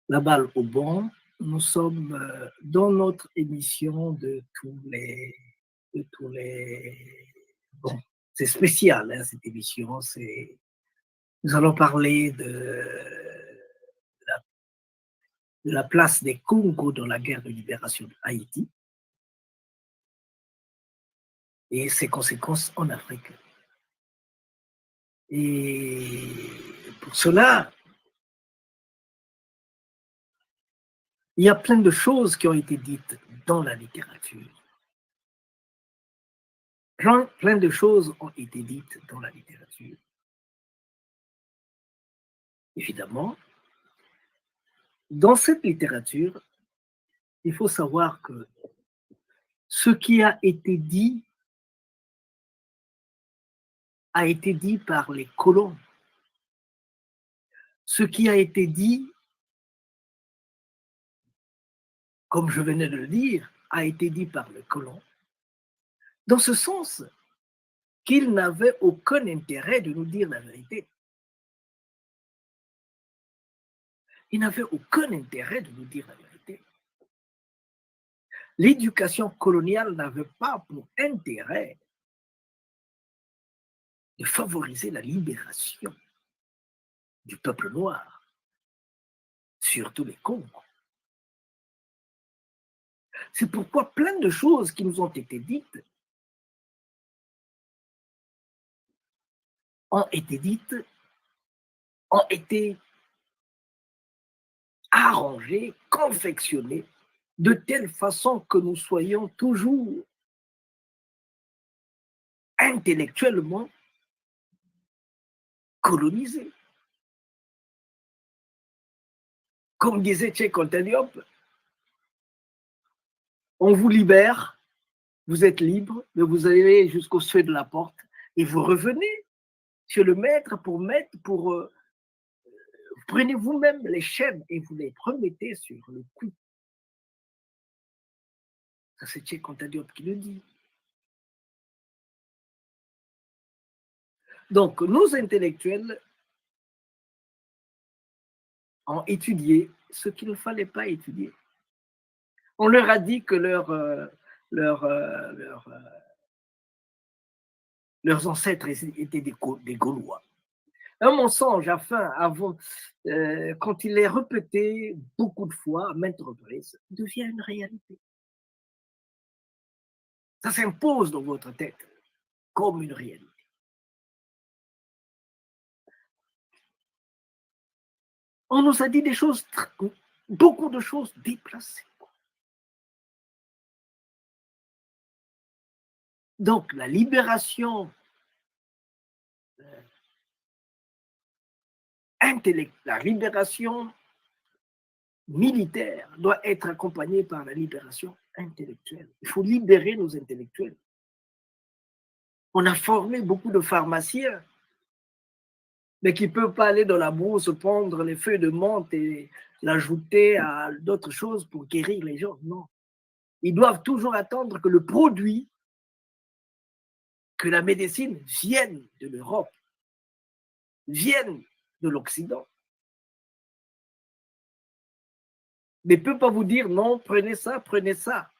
C: la balle au bon, nous sommes dans notre émission de tous les... Bon, c'est spécial, hein, cette émission. Nous allons parler de la place des Congo dans la guerre de libération de Haïti et ses conséquences en Afrique. Et pour cela, il y a plein de choses qui ont été dites dans la littérature. Plein de choses ont été dites dans la littérature. Évidemment, dans cette littérature, il faut savoir que ce qui a été dit par les colons. Ce qui a été dit, comme je venais de le dire, a été dit par les colons, dans ce sens qu'ils n'avaient aucun intérêt de nous dire la vérité. Ils n'avaient aucun intérêt de nous dire la vérité. L'éducation coloniale n'avait pas pour intérêt de favoriser la libération du peuple noir, surtout les Congos. C'est pourquoi plein de choses qui nous ont été dites ont été arrangées, confectionnées de telle façon que nous soyons toujours intellectuellement colonisés. Comme disait Cheikh Anta Diop, on vous libère, vous êtes libre, mais vous allez jusqu'au seuil de la porte et vous revenez chez le maître pour prenez vous-même les chaînes et vous les remettez sur le cou. Ça, c'est Cheikh Anta Diop qui le dit. Donc, nos intellectuels ont étudié ce qu'il ne fallait pas étudier. On leur a dit que leurs ancêtres étaient des Gaulois. Un mensonge, quand il est répété beaucoup de fois, à maintes reprises, devient une réalité. Ça s'impose dans votre tête comme une réalité. On nous a dit des choses, beaucoup de choses déplacées. Donc, la libération la libération militaire doit être accompagnée par la libération intellectuelle. Il faut libérer nos intellectuels On a formé beaucoup de pharmaciens, mais qui ne peuvent pas aller dans la brousse prendre les feuilles de menthe et l'ajouter à d'autres choses pour guérir les gens. Non. Ils doivent toujours attendre que le produit, que la médecine vienne de l'Europe, vienne de l'Occident. Mais ne peut pas vous dire non, prenez ça, prenez ça.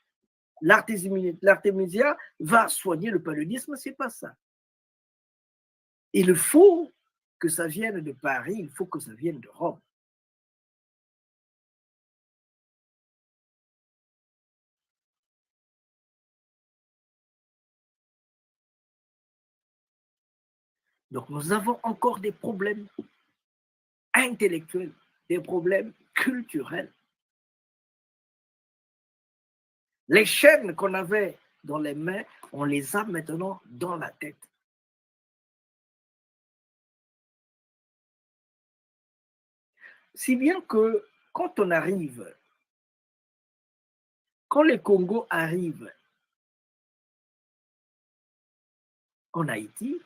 C: L'artémisia va soigner le paludisme, c'est pas ça. Il faut que ça vienne de Paris, il faut que ça vienne de Rome. Donc nous avons encore des problèmes intellectuels, des problèmes culturels. Les chaînes qu'on avait dans les mains, on les a maintenant dans la tête. Si bien que quand on arrive, quand les Congos arrivent en Haïti,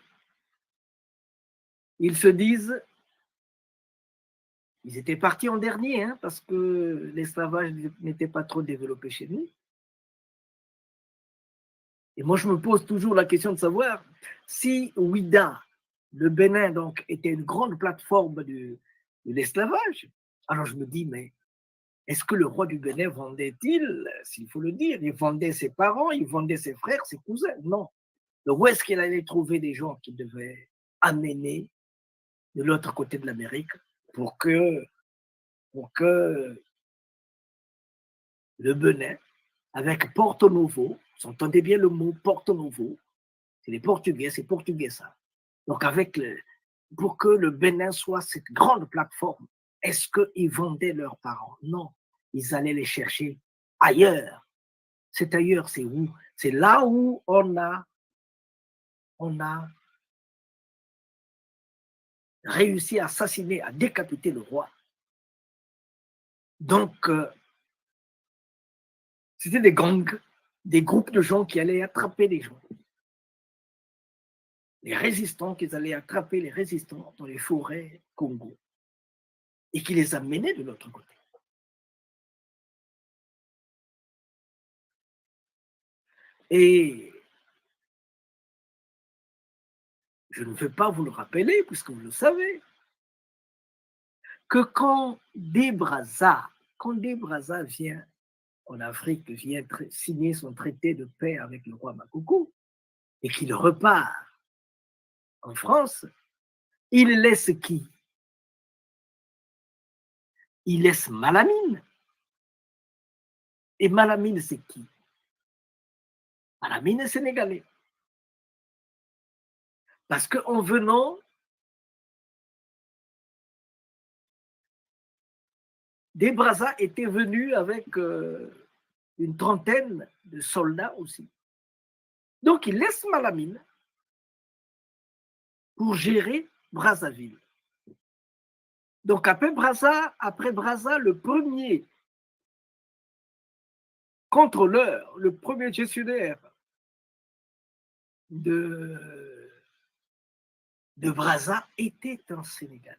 C: ils se disent, ils étaient partis en dernier, hein, parce que l'esclavage n'était pas trop développé chez nous. Et moi, je me pose toujours la question de savoir si Ouida, le Bénin, donc, était une grande plateforme de l'esclavage. Alors je me dis, mais est-ce que le roi du Bénin vendait-il, s'il faut le dire, il vendait ses parents, il vendait ses frères, ses cousins? Non. Donc où est-ce qu'il allait trouver des gens qu'il devait amener de l'autre côté de l'Amérique pour que le Bénin, avec Porto Novo, vous entendez bien le mot Porto Novo, c'est les Portugais, c'est portugais ça. Donc pour que le Bénin soit cette grande plateforme, est-ce qu'ils vendaient leurs parents? Non, ils allaient les chercher ailleurs. C'est ailleurs, c'est où? C'est là où on a réussi à assassiner, à décapiter le roi. Donc, c'était des gangs, des groupes de gens qui allaient attraper les gens. Les résistants, qui allaient attraper les résistants dans les forêts Congo et qui les amenaient de l'autre côté. Et je ne veux pas vous le rappeler, puisque vous le savez, que quand des Brazza vient en Afrique, vient signer son traité de paix avec le roi Makoko, et qu'il repart en France, il laisse qui? Il laisse Malamine. Et Malamine, c'est qui? Malamine est sénégalais. Parce qu'en venant, des Brazza étaient venus avec une trentaine de soldats aussi. Donc, il laisse Malamine pour gérer Brazzaville. Donc, après Brazza, le premier contrôleur, le premier gestionnaire de Brazza était un Sénégalais,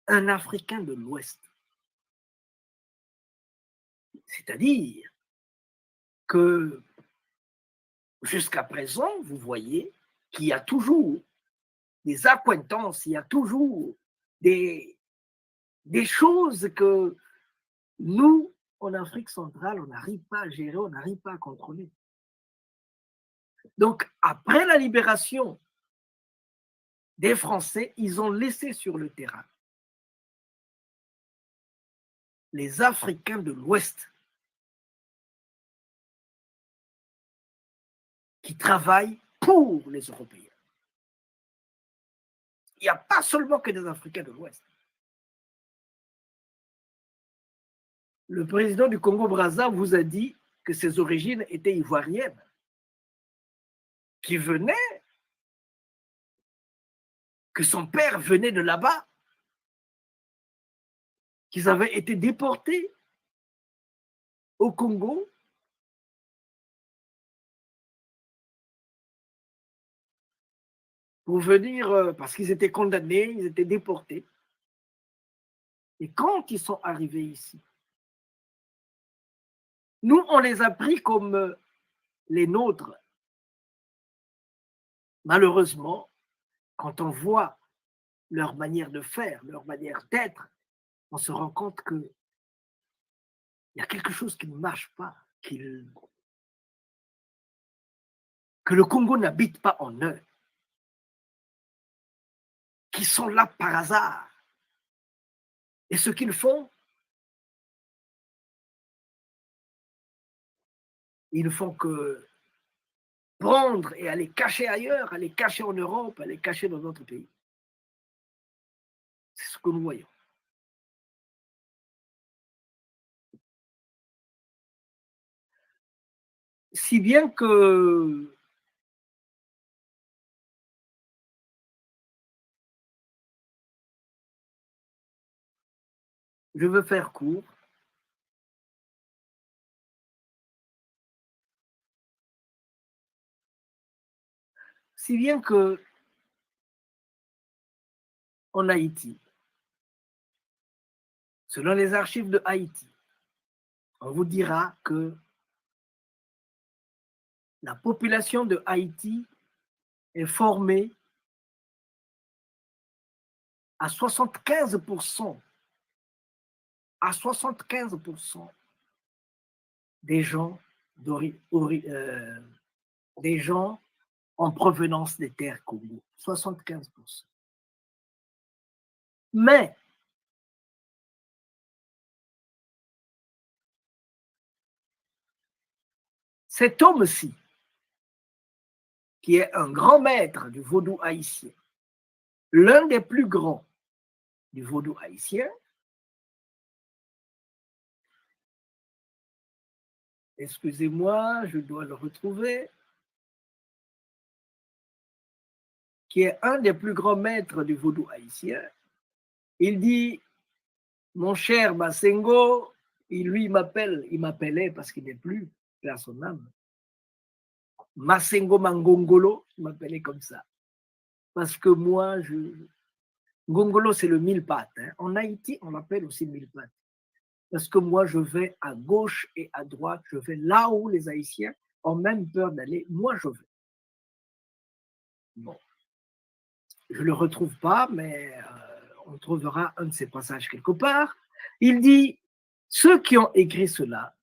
C: un Africain de l'Ouest. C'est-à-dire que jusqu'à présent, vous voyez qu'il y a toujours des accointances, il y a toujours des choses que nous, en Afrique centrale, on n'arrive pas à gérer, on n'arrive pas à contrôler. Donc, après la libération des Français, ils ont laissé sur le terrain les Africains de l'Ouest qui travaillent pour les Européens. Il n'y a pas seulement que des Africains de l'Ouest. Le président du Congo-Brazza vous a dit que ses origines étaient ivoiriennes, qu'il venait, que son père venait de là-bas, qu'ils avaient été déportés au Congo pour venir, parce qu'ils étaient condamnés, ils étaient déportés. Et quand ils sont arrivés ici, nous, on les a pris comme les nôtres. Malheureusement, quand on voit leur manière de faire, leur manière d'être, on se rend compte qu'il y a quelque chose qui ne marche pas, que le Congo n'habite pas en eux, qu'ils sont là par hasard. Et ce qu'ils font, ils ne font que prendre et aller cacher ailleurs, aller cacher en Europe, aller cacher dans d'autres pays. C'est ce que nous voyons. Si bien que je veux faire court. Si bien que en Haïti, selon les archives de Haïti, on vous dira que la population de Haïti est formée à 75%, des gens, des gens en provenance des terres Congo. 75%. Mais cet homme-ci, qui est un grand maître du vaudou haïtien, l'un des plus grands du vaudou haïtien, excusez-moi, je dois le retrouver, qui est un des plus grands maîtres du vaudou haïtien, il dit, mon cher Masengo, il m'appelait parce qu'il n'est plus, perd son âme, Masengo Mangongolo, il m'appelait comme ça. Parce que moi, Ngongolo, c'est le mille pattes. Hein. En Haïti, on l'appelle aussi mille pattes. Parce que moi, je vais à gauche et à droite, je vais là où les Haïtiens ont même peur d'aller, moi, je vais. Bon. Je ne le retrouve pas, mais on trouvera un de ses passages quelque part. Il dit, ceux qui ont écrit cela,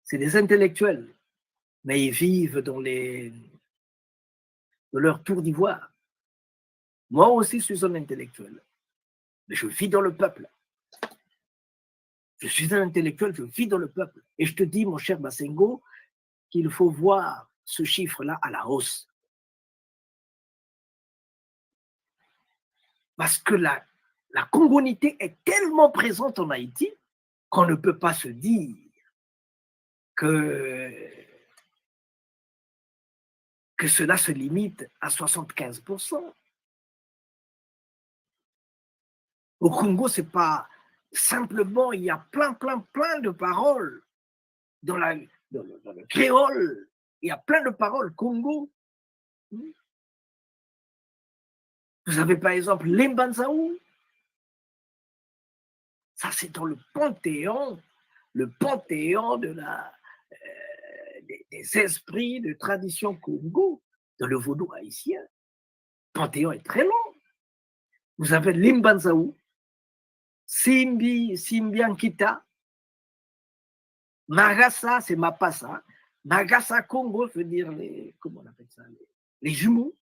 C: c'est des intellectuels, mais ils vivent dans leur tour d'ivoire. Moi aussi, je suis un intellectuel, mais je vis dans le peuple. Je suis un intellectuel, je vis dans le peuple. Et je te dis, mon cher Masengo, qu'il faut voir ce chiffre-là à la hausse. Parce que la congonité est tellement présente en Haïti qu'on ne peut pas se dire que cela se limite à 75%. Au Congo, c'est pas simplement, il y a plein de paroles dans le créole, il y a plein de paroles Congo. Vous avez par exemple l'Imbanzaou. Ça, c'est dans le panthéon des esprits de tradition Congo, dans le vaudou haïtien. Le panthéon est très long. Vous avez l'Imbanzaou, Simbiankita, Magassa, c'est Mapassa. Magassa Congo veut dire comment on appelle ça, les jumeaux.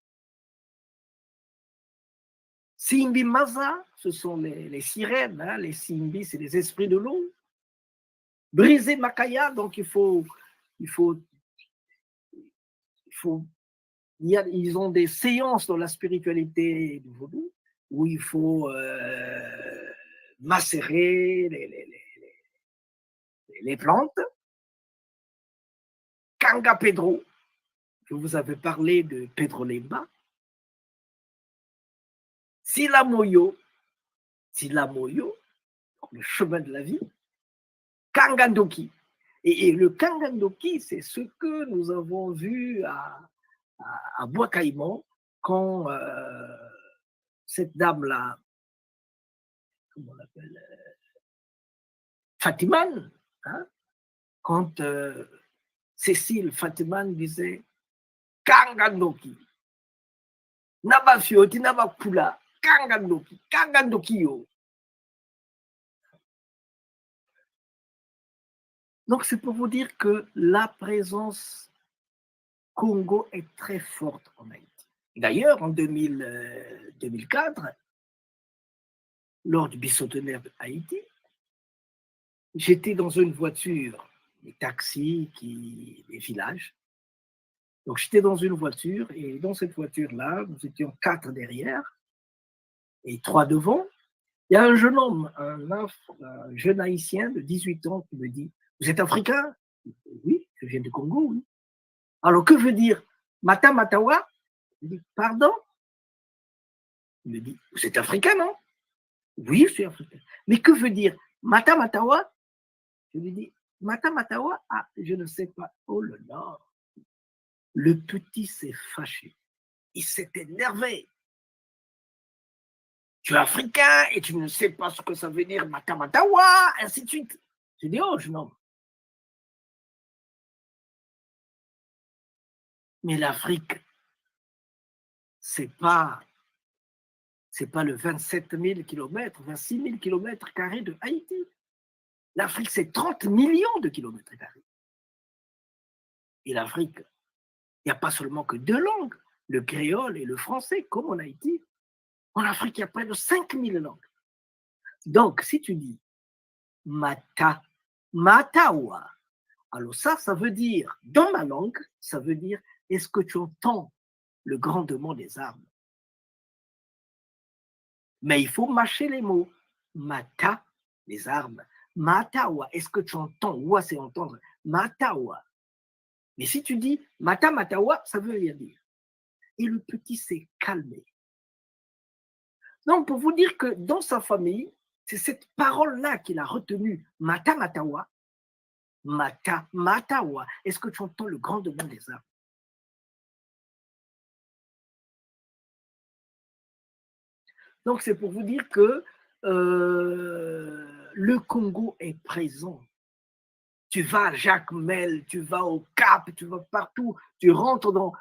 C: Simbi Maza, ce sont les sirènes, hein, les Simbi, c'est les esprits de l'eau. Briser Makaya, donc ils ont des séances dans la spiritualité du vaudou où il faut macérer les plantes. Kanga Pedro, je vous avais parlé de Pedro Lemba. Silamoyo, le chemin de la vie. Kangandoki. Et le Kangandoki, c'est ce que nous avons vu à à Bois-Caïman, quand cette dame-là, comment on l'appelle, Fatiman, hein, quand Cécile Fatiman disait Kangandoki, Naba Fioti, Naba Pula, Kangandoki, Kangandoki yo. Donc c'est pour vous dire que la présence Congo est très forte en Haïti. D'ailleurs, en 2004, lors du bicentenaire de Haïti, j'étais dans une voiture, des taxis, des villages. Donc j'étais dans une voiture et dans cette voiture-là, nous étions 4 derrière et 3 devant. Il y a un jeune homme, un jeune haïtien de 18 ans qui me dit « Vous êtes africain ?» Oui, je viens du Congo, oui. Alors que veut dire Mata Matawa? Je dis « Pardon ?» Il me dit « Vous êtes africain, non ?» Oui, je suis africain. Mais que veut dire Mata Matawa? Je lui dis Mata Matawa? Ah, je ne sais pas. Oh là là. Le petit s'est fâché. Il s'est énervé. Tu es africain et tu ne sais pas ce que ça veut dire Mata Matawa, ainsi de suite. Je dis oh, jeune homme. Mais l'Afrique, c'est pas le 27 000 km, 26 000 km carrés de Haïti. L'Afrique, c'est 30 millions de kilomètres carrés. Et l'Afrique, il n'y a pas seulement que 2 langues, le créole et le français, comme en Haïti. En Afrique, il y a près de 5000 langues. Donc, si tu dis Mata, Matawa, alors ça veut dire, dans ma langue, ça veut dire, est-ce que tu entends le grandement des armes? Mais il faut mâcher les mots. Mata, les armes. Matawa, est-ce que tu entends? Wa, c'est entendre. Matawa. Mais si tu dis Mata Matawa, ça veut rien dire. Et le petit s'est calmé. Donc, pour vous dire que dans sa famille, c'est cette parole-là qu'il a retenue, Mata Matawa, Mata Matawa. Est-ce que tu entends le grandement des armes? Donc, c'est pour vous dire que le Congo est présent. Tu vas à Jacmel, tu vas au Cap, tu vas partout, tu rentres dans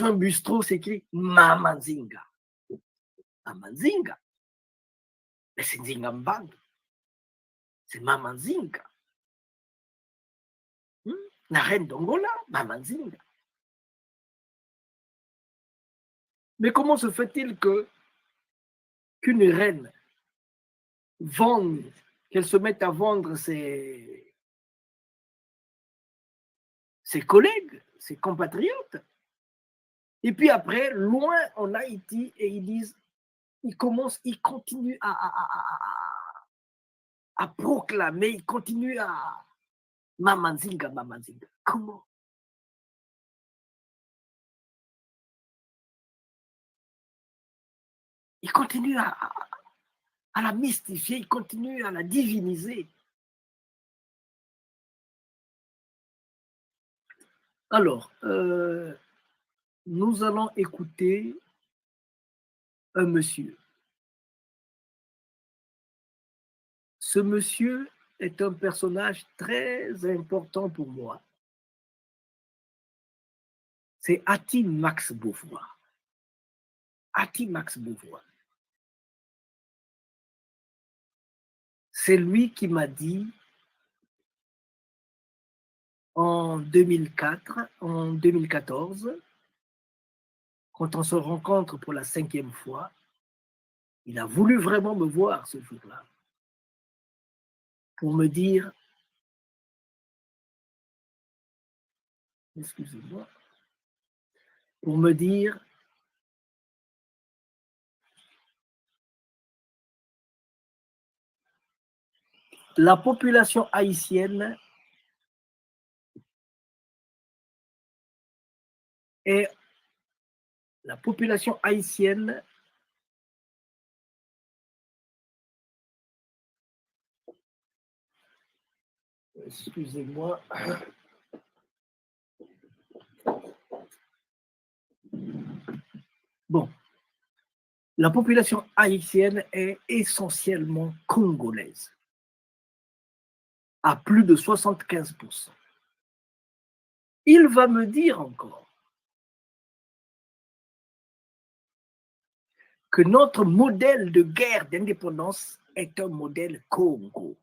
C: un bistrot, c'est écrit Mamanzinga. Mamanzinga. Mais c'est Nzingambang. C'est Mamanzinga. La reine d'Angola, Mamanzinga. Mais comment se fait-il qu'une reine vende, qu'elle se mette à vendre ses collègues, ses compatriotes, et puis après, loin en Haïti, et ils disent, ils continuent à proclamer, ils continuent à Mamanzinga, Mamanzinga. Comment? Ils continuent à la mystifier, ils continuent à la diviniser. Alors, nous allons écouter un monsieur. Ce monsieur est un personnage très important pour moi. C'est Ati Max Beauvoir. Ati Max Beauvoir. C'est lui qui m'a dit en 2014, quand on se rencontre pour la 5e fois, il a voulu vraiment me voir ce jour-là pour me dire, excusez-moi, pour me dire, la population haïtienne est la population haïtienne excusez-moi. La population haïtienne est essentiellement congolaise, à plus de 75%. Il va me dire encore que notre modèle de guerre d'indépendance est un modèle Congo.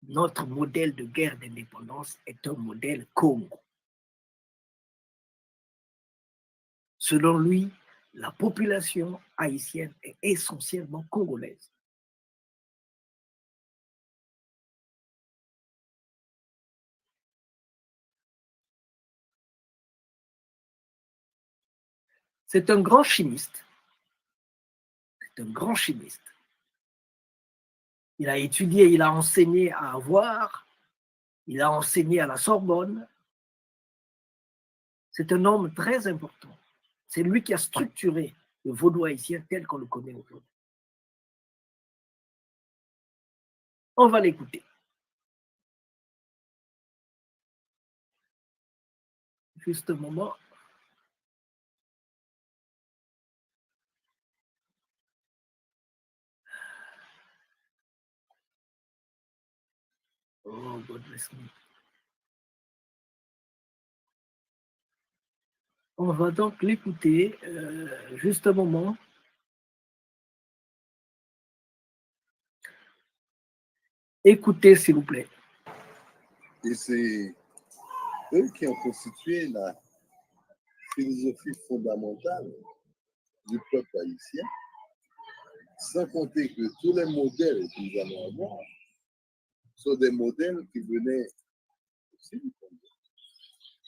C: Notre modèle de guerre d'indépendance est un modèle Congo. Selon lui, la population haïtienne est essentiellement congolaise. C'est un grand chimiste. C'est un grand chimiste. Il a étudié, il a enseigné à Avoir, il a enseigné à la Sorbonne. C'est un homme très important. C'est lui qui a structuré le vaudou haïtien tel qu'on le connaît aujourd'hui. On va l'écouter. Juste un moment. Oh, God bless me. On va donc l'écouter juste un moment. Écoutez, s'il vous plaît.
F: Et c'est eux qui ont constitué la philosophie fondamentale du peuple haïtien, sans compter que tous les modèles que nous allons avoir sont des modèles qui venaient aussi du Congo.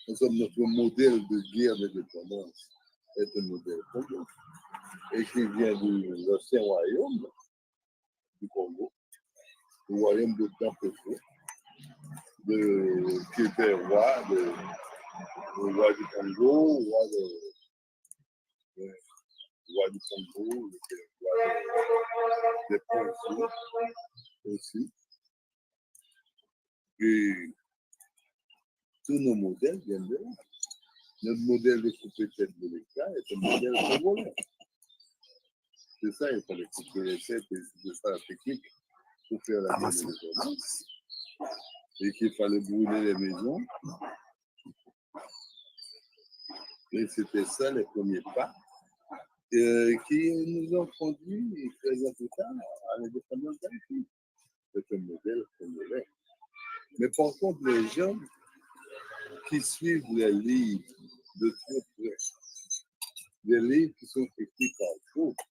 F: Nous sommes notre modèle de guerre d'indépendance est un modèle Congo et qui vient de l'ancien royaume du Congo, le royaume de Tampefo, qui était roi du Congo, roi du Congo, roi des Ponceaux aussi. Et tous nos modèles viennent de là. Notre modèle de couper tête de l'État est un modèle congolais. C'est ça, il fallait couper les têtes et c'est ça la technique pour faire la guerre de l'indépendance. Et qu'il fallait brûler les maisons. Et c'était ça les premiers pas qui nous ont conduits 13 ans plus tard à l'indépendance d'Haïti. C'est un modèle congolais. Mais par contre, les gens qui suivent les livres de très près, des livres qui sont écrits par d'autres,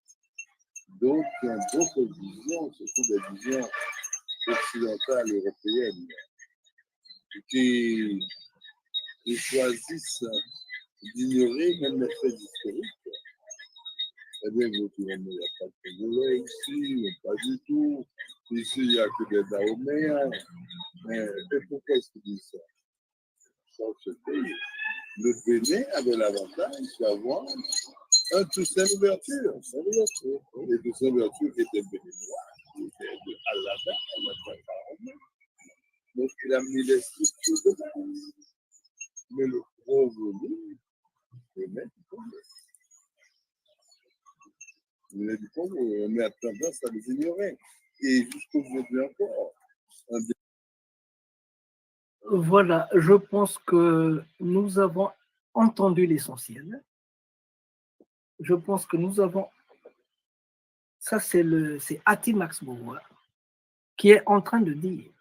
F: d'autres qui ont d'autres visions, surtout des visions occidentales européennes, qui choisissent d'ignorer même les faits historiques. Eh bien, vous direz, mais il n'y a pas de Congolais ici, pas du tout. Ici, il n'y a que des Dahoméens. Mais pourquoi est-ce qu'ils disent ça? Parce que le Bénin avait l'avantage d'avoir un Toussaint Louverture. Et Toussaint Louverture qui était béninois, qui était de Alada. Donc, il a mis les structures de base. Mais le gros volume, le mec du Congo. Le mec du Congo, on a tendance à les ignorer. Et jusqu'aujourd'hui encore.
C: Voilà, je pense que nous avons entendu l'essentiel. Je pense que nous avons... Ça, c'est Ati Max Beauvoir qui est en train de dire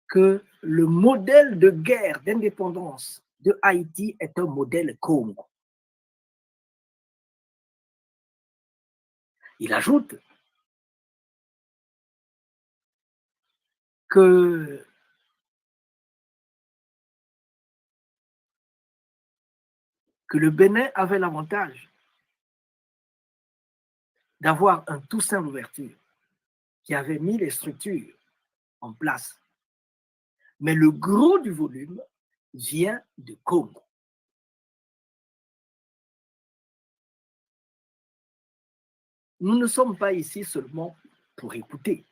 C: que le modèle de guerre d'indépendance de Haïti est un modèle Congo. Il ajoute que le Bénin avait l'avantage d'avoir un Toussaint Louverture qui avait mis les structures en place. Mais le gros du volume vient de Congo. Nous ne sommes pas ici seulement pour écouter.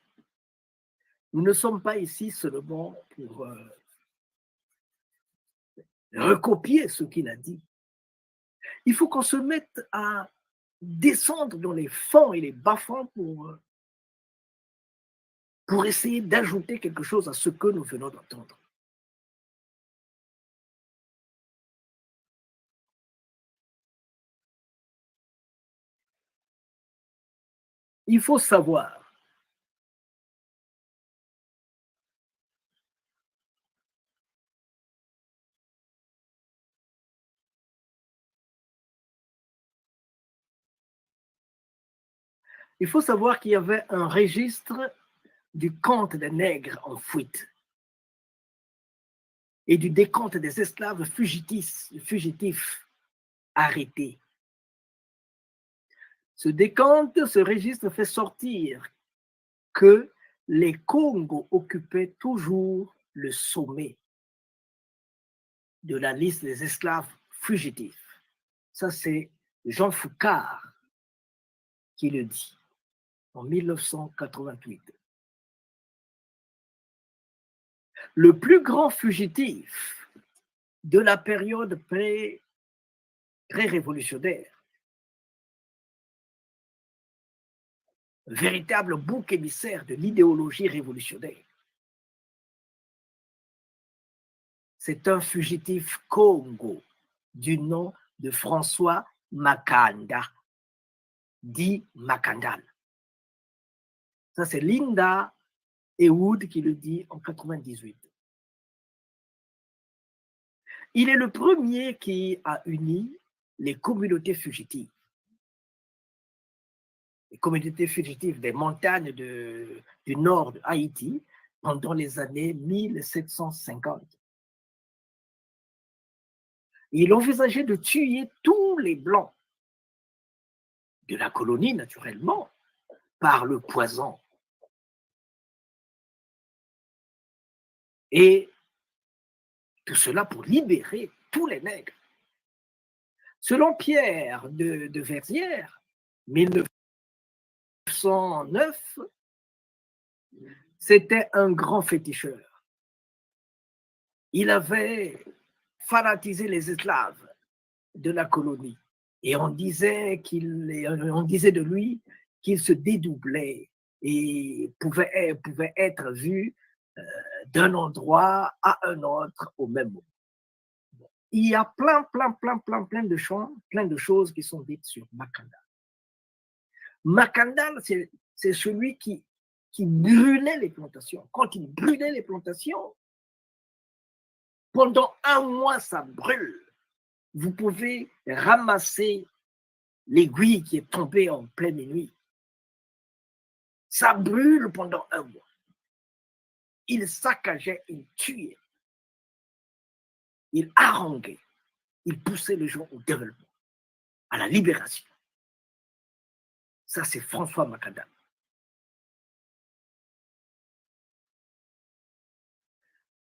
C: Nous ne sommes pas ici seulement pour recopier ce qu'il a dit. Il faut qu'on se mette à descendre dans les fonds et les bas-fonds pour essayer d'ajouter quelque chose à ce que nous venons d'entendre. Il faut savoir qu'il y avait un registre du compte des nègres en fuite et du décompte des esclaves fugitifs arrêtés. Ce décompte, ce registre fait sortir que les Congos occupaient toujours le sommet de la liste des esclaves fugitifs. Ça, c'est Jean Foucard qui le dit en 1988. Le plus grand fugitif de la période pré-révolutionnaire, véritable bouc émissaire de l'idéologie révolutionnaire, c'est un fugitif Congo du nom de François Makanda, dit Makandal. Ça, c'est Linda Ehud qui le dit en 98. Il est le premier qui a uni les communautés fugitives. Les communautés fugitives des montagnes du nord de Haïti pendant les années 1750. Il envisageait de tuer tous les Blancs de la colonie, naturellement, par le poison. Et tout cela pour libérer tous les nègres. Selon Pierre de Verrières, 1909, c'était un grand féticheur. Il avait fanatisé les esclaves de la colonie et on disait de lui qu'il se dédoublait et pouvait être vu d'un endroit à un autre au même moment. Il y a plein de choses qui sont dites sur Makandal. Makandal, c'est celui qui brûlait les plantations. Quand il brûlait les plantations, pendant un mois, ça brûle. Vous pouvez ramasser l'aiguille qui est tombée en pleine nuit. Ça brûle pendant un mois. Il saccageait, il tuait, il haranguait, il poussait les gens au développement, à la libération. Ça, c'est François Makandal.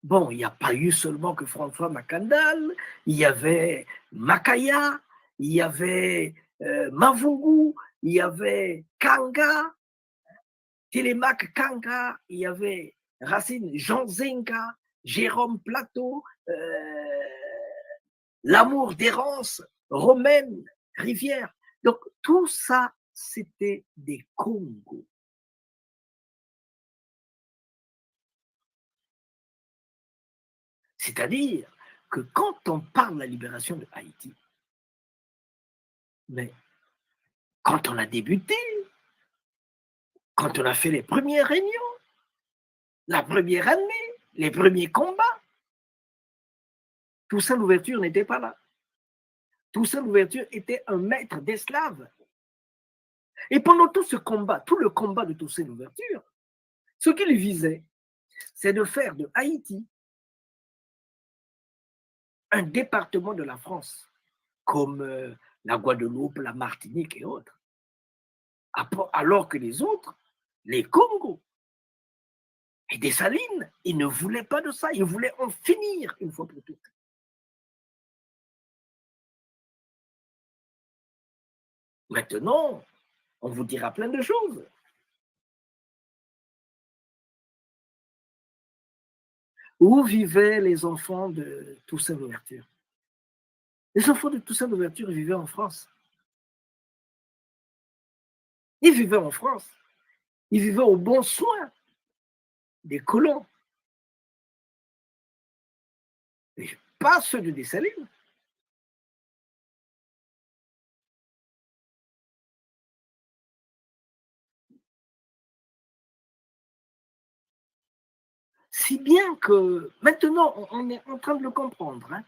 C: Bon, il n'y a pas eu seulement que François Makandal, il y avait Makaya, il y avait Mavungu, il y avait Kanga, Télémaque Kanga, il y avait Racine Jean Zenga, Jérôme Plateau, L'amour d'errance, Romaine Rivière. Donc, tout ça, c'était des Congos. C'est-à-dire que quand on parle de la libération de Haïti, mais quand on a débuté, quand on a fait les premières réunions, la première année, les premiers combats, Toussaint Louverture n'était pas là. Toussaint Louverture était un maître d'esclaves. Et pendant tout ce combat, tout le combat de Toussaint Louverture, ce qu'il visait, c'est de faire de Haïti un département de la France, comme la Guadeloupe, la Martinique et autres. Alors que les autres, les Congos et Dessalines, ils ne voulaient pas de ça, ils voulaient en finir une fois pour toutes. Maintenant, on vous dira plein de choses. Où vivaient les enfants de Toussaint Louverture? Les enfants de Toussaint Louverture vivaient en France. Ils vivaient en France. Ils vivaient au bon soin des colons. Mais pas ceux de Dessalines. Si bien que maintenant, on est en train de le comprendre. Hein.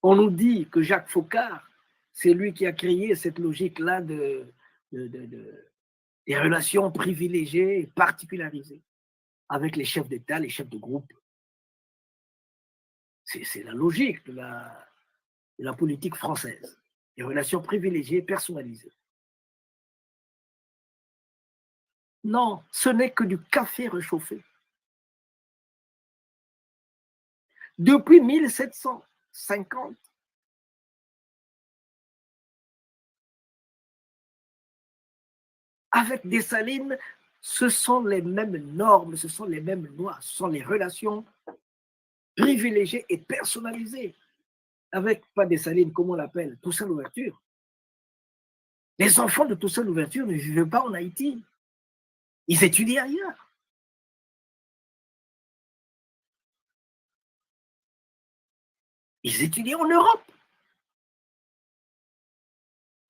C: On nous dit que Jacques Foccart, c'est lui qui a créé cette logique-là des relations privilégiées et particularisées avec les chefs d'État, les chefs de groupe. C'est la logique de la politique française. Des relations privilégiées, personnalisées. Non, ce n'est que du café réchauffé. Depuis 1750, avec Dessalines, ce sont les mêmes normes, ce sont les mêmes lois, ce sont les relations privilégiées et personnalisées. Avec, pas Dessalines, comme on l'appelle, Toussaint Louverture. Les enfants de Toussaint Louverture ne vivaient pas en Haïti. Ils étudiaient ailleurs. Ils étudiaient en Europe.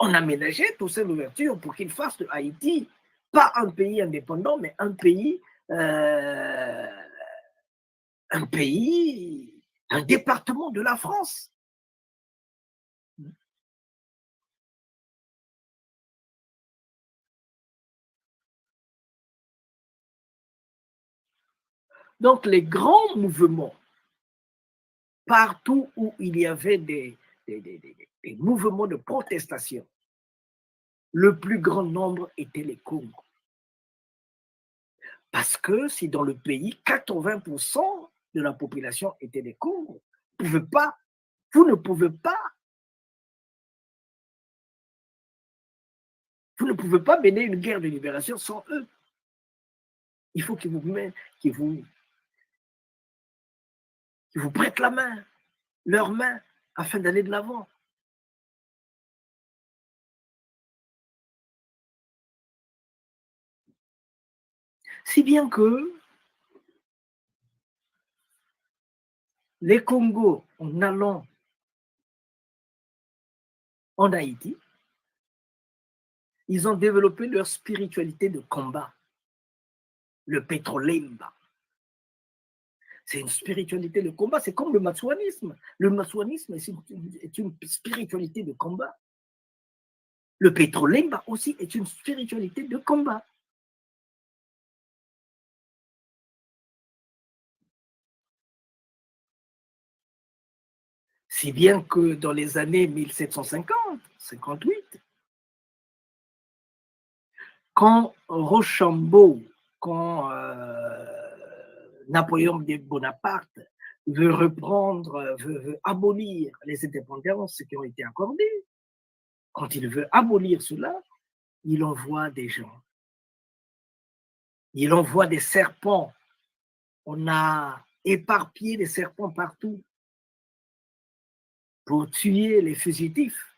C: On aménageait Toussaint Louverture pour qu'il fasse de Haïti, pas un pays indépendant, mais un pays, un département de la France. Donc, les grands mouvements, partout où il y avait des mouvements de protestation, le plus grand nombre étaient les Congos. Parce que si dans le pays, 80% de la population était des Congos, vous ne pouvez pas mener une guerre de libération sans eux. Il faut qu'ils vous prêtent la main, leur main, afin d'aller de l'avant. Si bien que les Congos, en allant en Haïti, ils ont développé leur spiritualité de combat, le pétrolemba. C'est une spiritualité de combat, c'est comme le matsouanisme. Le matsouanisme est une spiritualité de combat. Le pétrolemba aussi est une spiritualité de combat. Si bien que dans les années 1750, 58, quand Rochambeau, quand Napoléon Bonaparte veut abolir les indépendances qui ont été accordées, quand il veut abolir cela, il envoie des gens. Il envoie des serpents. On a éparpillé des serpents partout pour tuer les fugitifs.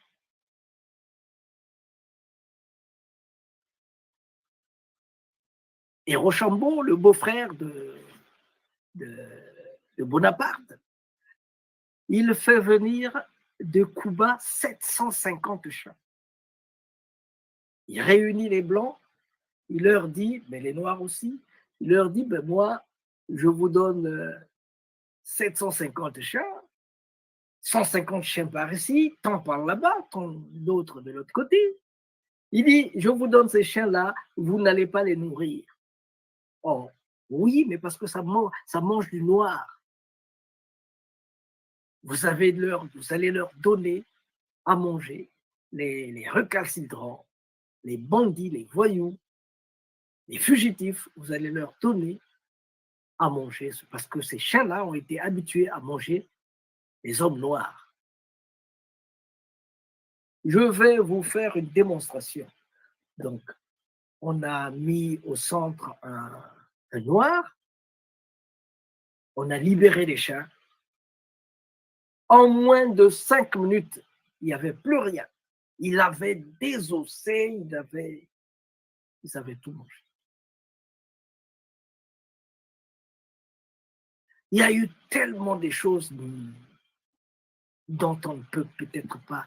C: Et Rochambeau, le beau-frère de Bonaparte, il fait venir de Cuba 750 chats. Il réunit les Blancs, il leur dit, mais les Noirs aussi, il leur dit, ben moi, je vous donne 750 chats, 150 chiens par ici, tant par là-bas, tant d'autres de l'autre côté. Il dit, je vous donne ces chiens-là, vous n'allez pas les nourrir. Oh, oui, mais parce que ça mange du noir. Vous allez leur donner à manger les recalcitrants, les bandits, les voyous, les fugitifs, vous allez leur donner à manger, parce que ces chiens-là ont été habitués à manger les hommes noirs. Je vais vous faire une démonstration. Donc, on a mis au centre un noir, on a libéré les chats, En moins de 5 minutes, il n'y avait plus rien. Il avait désossé, ils avaient tout mangé. Il y a eu tellement de choses dont on ne peut peut-être pas,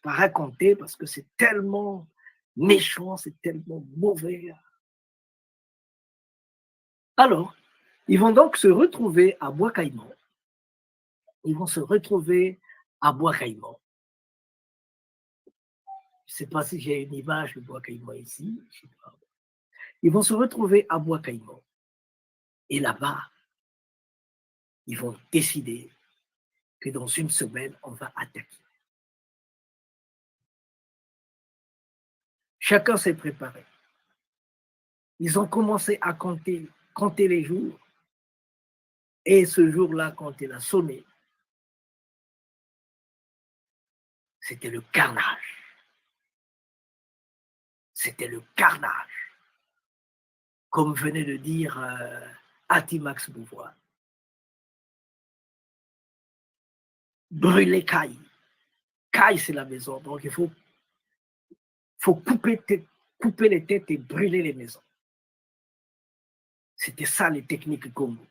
C: raconter parce que c'est tellement méchant, c'est tellement mauvais. Alors, ils vont donc se retrouver à Bois-Caïman. Ils vont se retrouver à Bois-Caïman. Je ne sais pas si j'ai une image de Bois-Caïman ici. Je sais pas. Ils vont se retrouver à Bois-Caïman. Et là-bas, ils vont décider que dans une semaine, on va attaquer. Chacun s'est préparé. Ils ont commencé à compter les jours. Et ce jour-là, quand il a sonné, c'était le carnage. C'était le carnage. Comme venait de dire Atimax Beauvoir. Brûler Caille. Caille, c'est la maison. Donc, il faut couper les têtes et brûler les maisons. C'était ça les techniques Congo.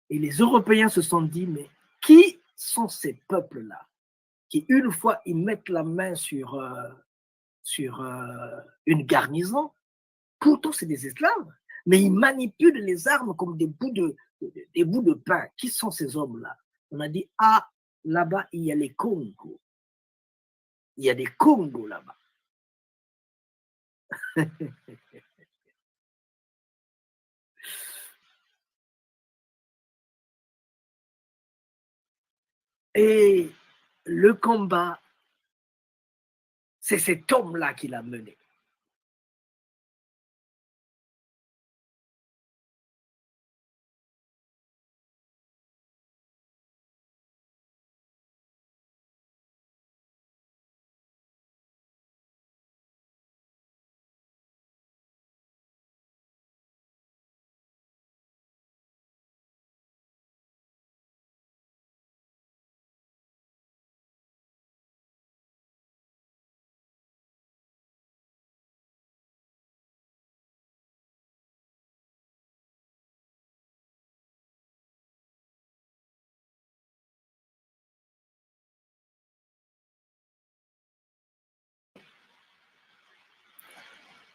C: Et les Européens se sont dit, mais qui sont ces peuples-là qui, une fois, ils mettent la main sur une garnison, pourtant c'est des esclaves, mais ils manipulent les armes comme des bouts de pain. Qui sont ces hommes-là? On a dit, ah, là-bas, il y a les Congos. Il y a des Congos là-bas. Et le combat, c'est cet homme-là qui l'a mené.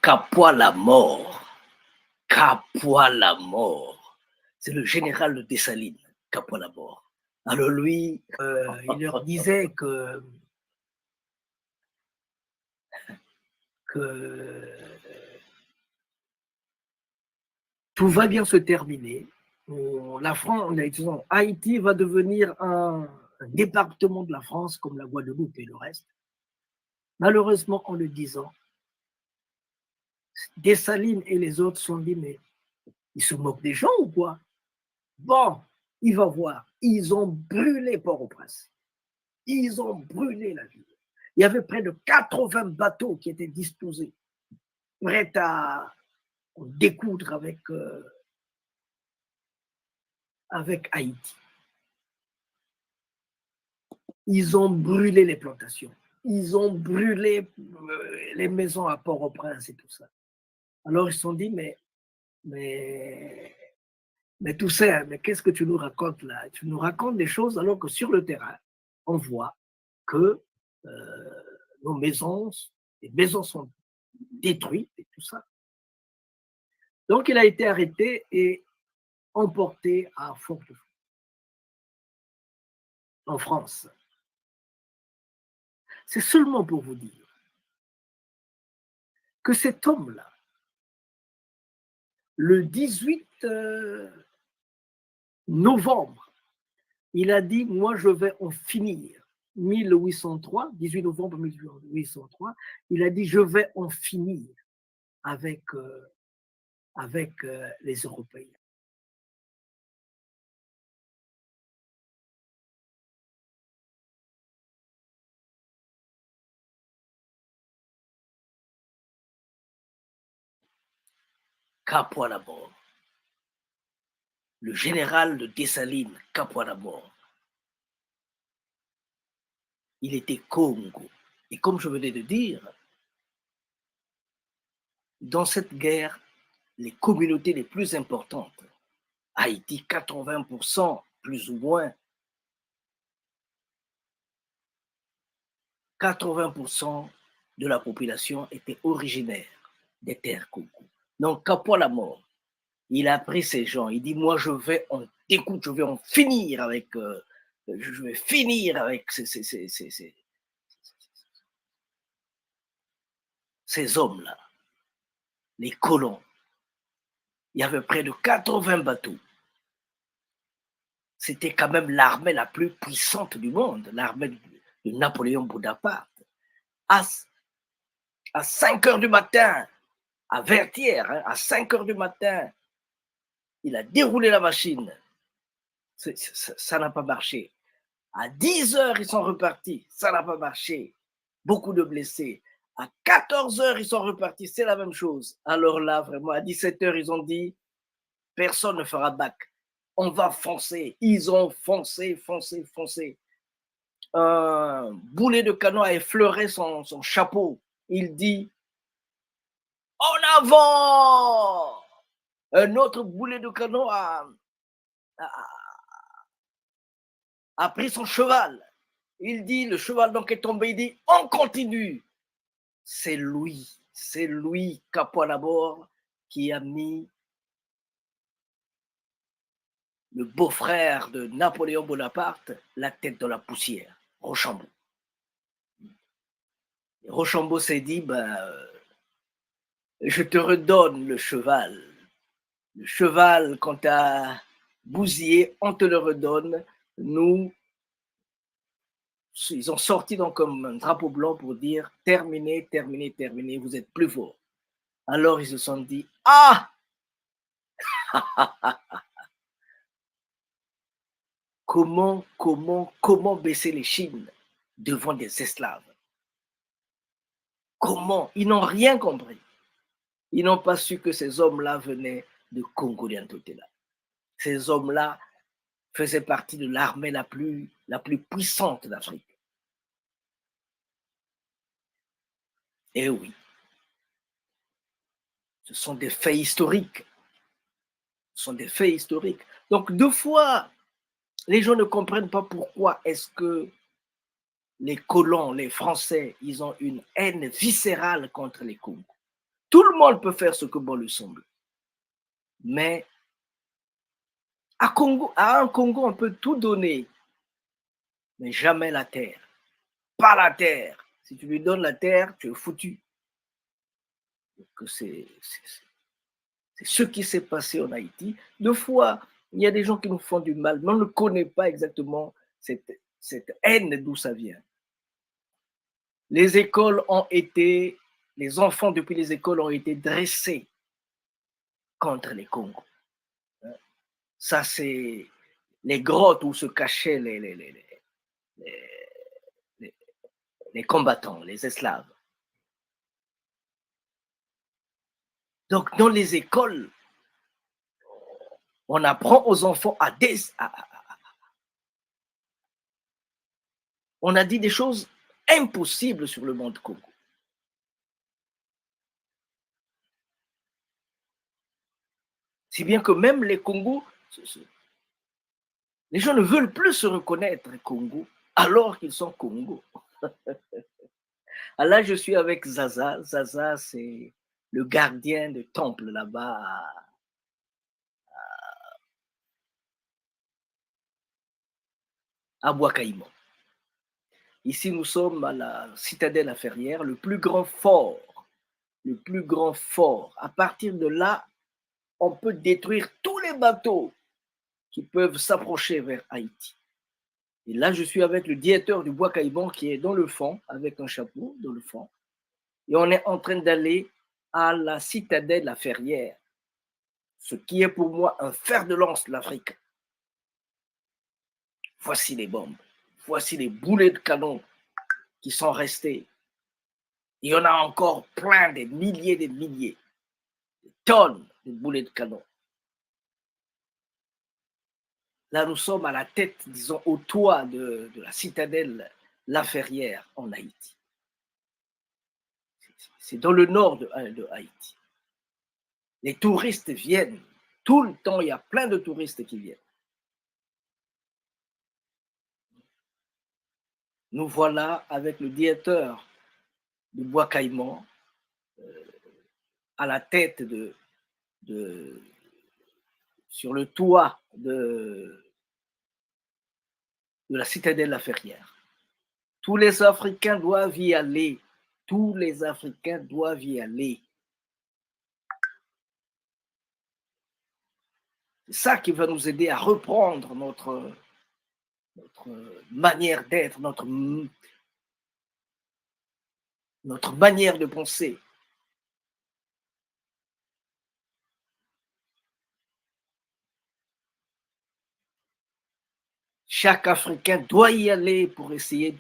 C: Capois la mort. Capois la mort. C'est le général de Dessalines, Capois la mort. Alors lui, il leur disait que tout va bien se terminer. La France, disons, Haïti va devenir un département de la France comme la Guadeloupe et le reste. Malheureusement, en le disant, Dessalines et les autres se sont dit, mais ils se moquent des gens ou quoi? Bon, il va voir. Ils ont brûlé Port-au-Prince. Ils ont brûlé la ville. Il y avait près de 80 bateaux qui étaient disposés, prêts à découdre avec Haïti. Ils ont brûlé les plantations. Ils ont brûlé les maisons à Port-au-Prince et tout ça. Alors ils se sont dit, mais tout ça, mais qu'est-ce que tu nous racontes là? Tu nous racontes des choses alors que sur le terrain, on voit que les maisons sont détruites et tout ça. Donc il a été arrêté et emporté à Fort-de-France, en France. C'est seulement pour vous dire que cet homme-là, le 18 novembre, il a dit, moi je vais en finir. 1803, 18 novembre 1803, il a dit, je vais en finir avec les Européens. Capois la mort. le général de Dessalines, Capois-la-Mort. Il était Congo. Et comme je venais de dire, dans cette guerre, les communautés les plus importantes, Haïti, 80%, plus ou moins, 80% de la population était originaire des terres Congo. Donc, Capois-la-Mort, il a pris ces gens, il dit, moi, je vais en finir avec, je vais finir avec ces hommes-là, les colons. Il y avait près de 80 bateaux. C'était quand même l'armée la plus puissante du monde, l'armée de Napoléon Bonaparte. À 5 heures du matin, à Vertières, hein, à 5 heures du matin, il a déroulé la machine. Ça n'a pas marché. À 10 heures, ils sont repartis. Ça n'a pas marché. Beaucoup de blessés. À 14 heures, ils sont repartis. C'est la même chose. Alors là, vraiment, à 17 heures, ils ont dit, personne ne fera bac. On va foncer. Ils ont foncé. Un boulet de canon a effleuré son chapeau. Il dit, en avant! Un autre boulet de canon a pris son cheval. Il dit, le cheval donc est tombé, il dit, on continue. C'est lui, Capois-la-Mort, qui a mis le beau-frère de Napoléon Bonaparte la tête dans la poussière, Rochambeau. Et Rochambeau s'est dit, je te redonne le cheval. Le cheval, quand tu as bousillé, on te le redonne. Nous, ils ont sorti donc comme un drapeau blanc pour dire terminé, vous êtes plus fort. Alors ils se sont dit, ah! Comment baisser les chines devant des esclaves? Comment? Ils n'ont rien compris. Ils n'ont pas su que ces hommes-là venaient de Congo-Liantotela. Ces hommes-là faisaient partie de l'armée la plus puissante d'Afrique. Et oui, ce sont des faits historiques. Donc, deux fois, les gens ne comprennent pas pourquoi est-ce que les colons, les Français, ils ont une haine viscérale contre les Congos. Tout le monde peut faire ce que bon lui semble. Mais à un Congo, on peut tout donner, mais jamais la terre. Pas la terre. Si tu lui donnes la terre, tu es foutu. C'est ce qui s'est passé en Haïti. Deux fois, il y a des gens qui nous font du mal, mais on ne connaît pas exactement cette haine d'où ça vient. Les enfants depuis les écoles ont été dressés contre les Congos. Ça, c'est les grottes où se cachaient les combattants, les esclaves. Donc, dans les écoles, on apprend aux enfants on a dit des choses impossibles sur le monde Congo. Si bien que même les Congos, les gens ne veulent plus se reconnaître Congo alors qu'ils sont Congo. Là, je suis avec Zaza. Zaza, c'est le gardien de temple là-bas à Bois-Caïman. Ici, nous sommes à la citadelle à Ferrières, le plus grand fort. À partir de là, on peut détruire tous les bateaux qui peuvent s'approcher vers Haïti. Et là, je suis avec le directeur du Bois-Caïman qui est dans le fond, avec un chapeau dans le fond. Et on est en train d'aller à la citadelle à Ferrières, ce qui est pour moi un fer de lance de l'Afrique. Voici les bombes, voici les boulets de canon qui sont restés. Il y en a encore plein, des milliers, des tonnes de boulets de canon. Là, nous sommes à la tête, disons, au toit de la citadelle La Ferrière en Haïti. C'est dans le nord de Haïti. Les touristes viennent. Tout le temps, il y a plein de touristes qui viennent. Nous voilà avec le directeur du Bois Caïman à la tête sur le toit de la citadelle La Ferrière. Tous les Africains doivent y aller. Tous les Africains doivent y aller. C'est ça qui va nous aider à reprendre notre manière d'être, notre manière de penser. Chaque Africain doit y aller pour essayer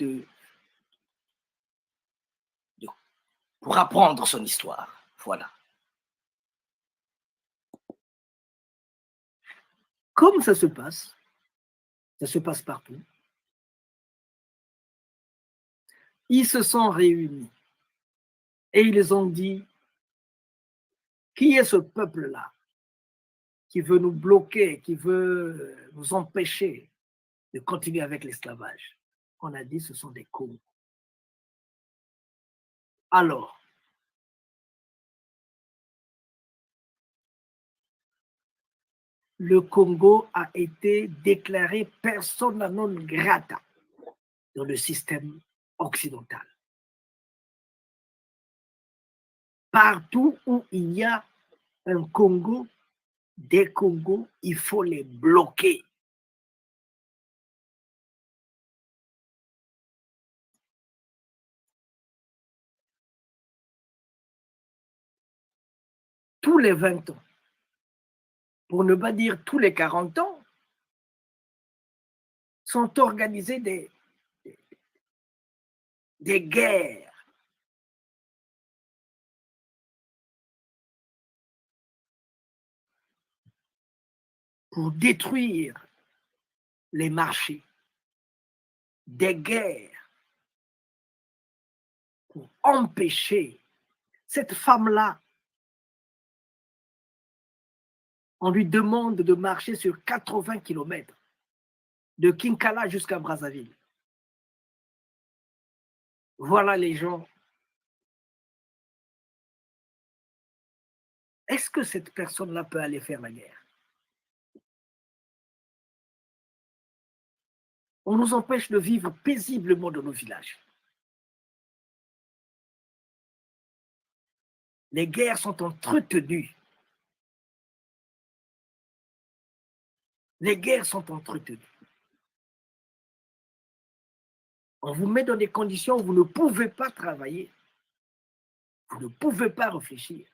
C: pour apprendre son histoire. Voilà. Comme ça se passe partout. Ils se sont réunis et ils ont dit, qui est ce peuple-là qui veut nous bloquer, qui veut nous empêcher de continuer avec l'esclavage? On a dit, ce sont des Congos. Alors, le Congo a été déclaré persona non grata dans le système occidental. Partout où il y a un Congo, des Congos, il faut les bloquer. Tous les 20 ans, pour ne pas dire tous les 40 ans, sont organisées des guerres pour détruire les marchés, des guerres pour empêcher cette femme-là. On lui demande de marcher sur 80 km de Kinkala jusqu'à Brazzaville. Voilà les gens. Est-ce que cette personne-là peut aller faire la guerre? On nous empêche de vivre paisiblement dans nos villages. Les guerres sont entretenues. Les guerres sont entretenues. On vous met dans des conditions où vous ne pouvez pas travailler. Vous ne pouvez pas réfléchir.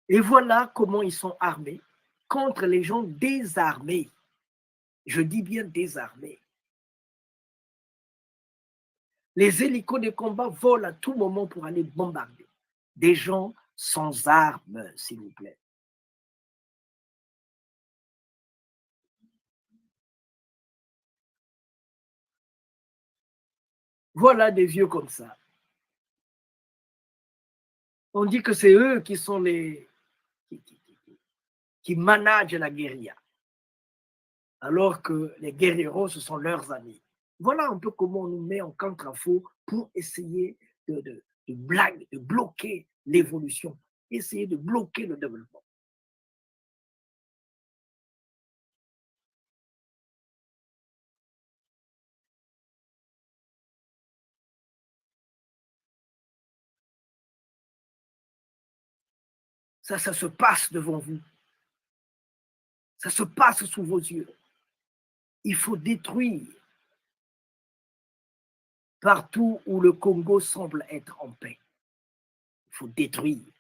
C: Et voilà comment ils sont armés contre les gens désarmés. Je dis bien désarmés. Les hélicos de combat volent à tout moment pour aller bombarder des gens sans armes, s'il vous plaît. Voilà des vieux comme ça. On dit que c'est eux qui sont qui managent la guérilla, alors que les guerrieros, ce sont leurs amis. Voilà un peu comment on nous met en contre-faux pour essayer de bloquer l'évolution, essayer de bloquer le développement. Ça se passe devant vous. Ça se passe sous vos yeux. Il faut détruire partout où le Congo semble être en paix. Il faut détruire.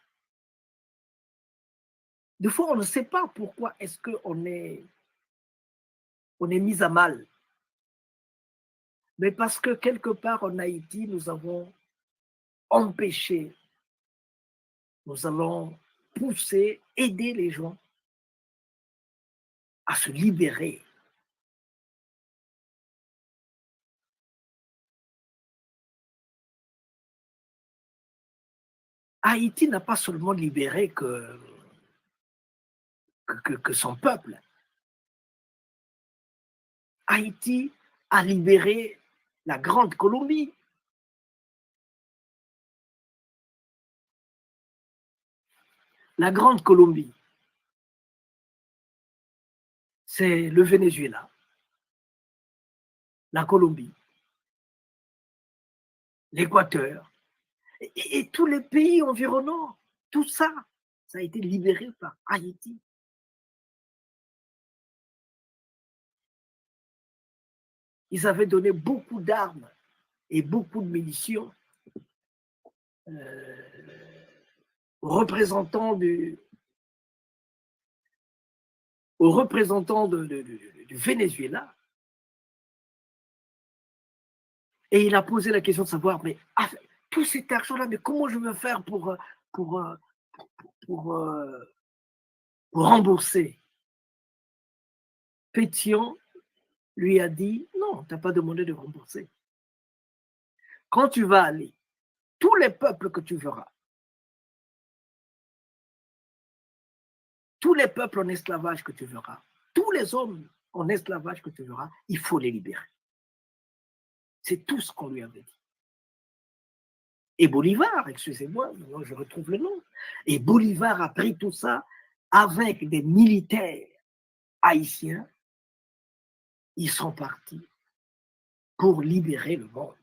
C: Des fois, on ne sait pas pourquoi est-ce qu'on est mis à mal. Mais parce que quelque part en Haïti, nous avons empêché, nous avons pousser, aider les gens à se libérer. Haïti n'a pas seulement libéré que son peuple. Haïti a libéré la Grande Colombie. La Grande Colombie, c'est le Venezuela, la Colombie, l'Équateur et tous les pays environnants. Tout ça, ça a été libéré par Haïti. Ils avaient donné beaucoup d'armes et beaucoup de munitions aux représentants du Venezuela. Et il a posé la question de savoir, mais tout cet argent-là, mais comment je vais faire pour rembourser? Pétion lui a dit, non, tu n'as pas demandé de rembourser. Quand tu vas aller, tous les peuples que tu verras, tous les peuples en esclavage que tu verras, tous les hommes en esclavage que tu verras, il faut les libérer. C'est tout ce qu'on lui avait dit. Et Bolivar, excusez-moi, maintenant je retrouve le nom, et Bolivar a pris tout ça avec des militaires haïtiens. Ils sont partis pour libérer le monde.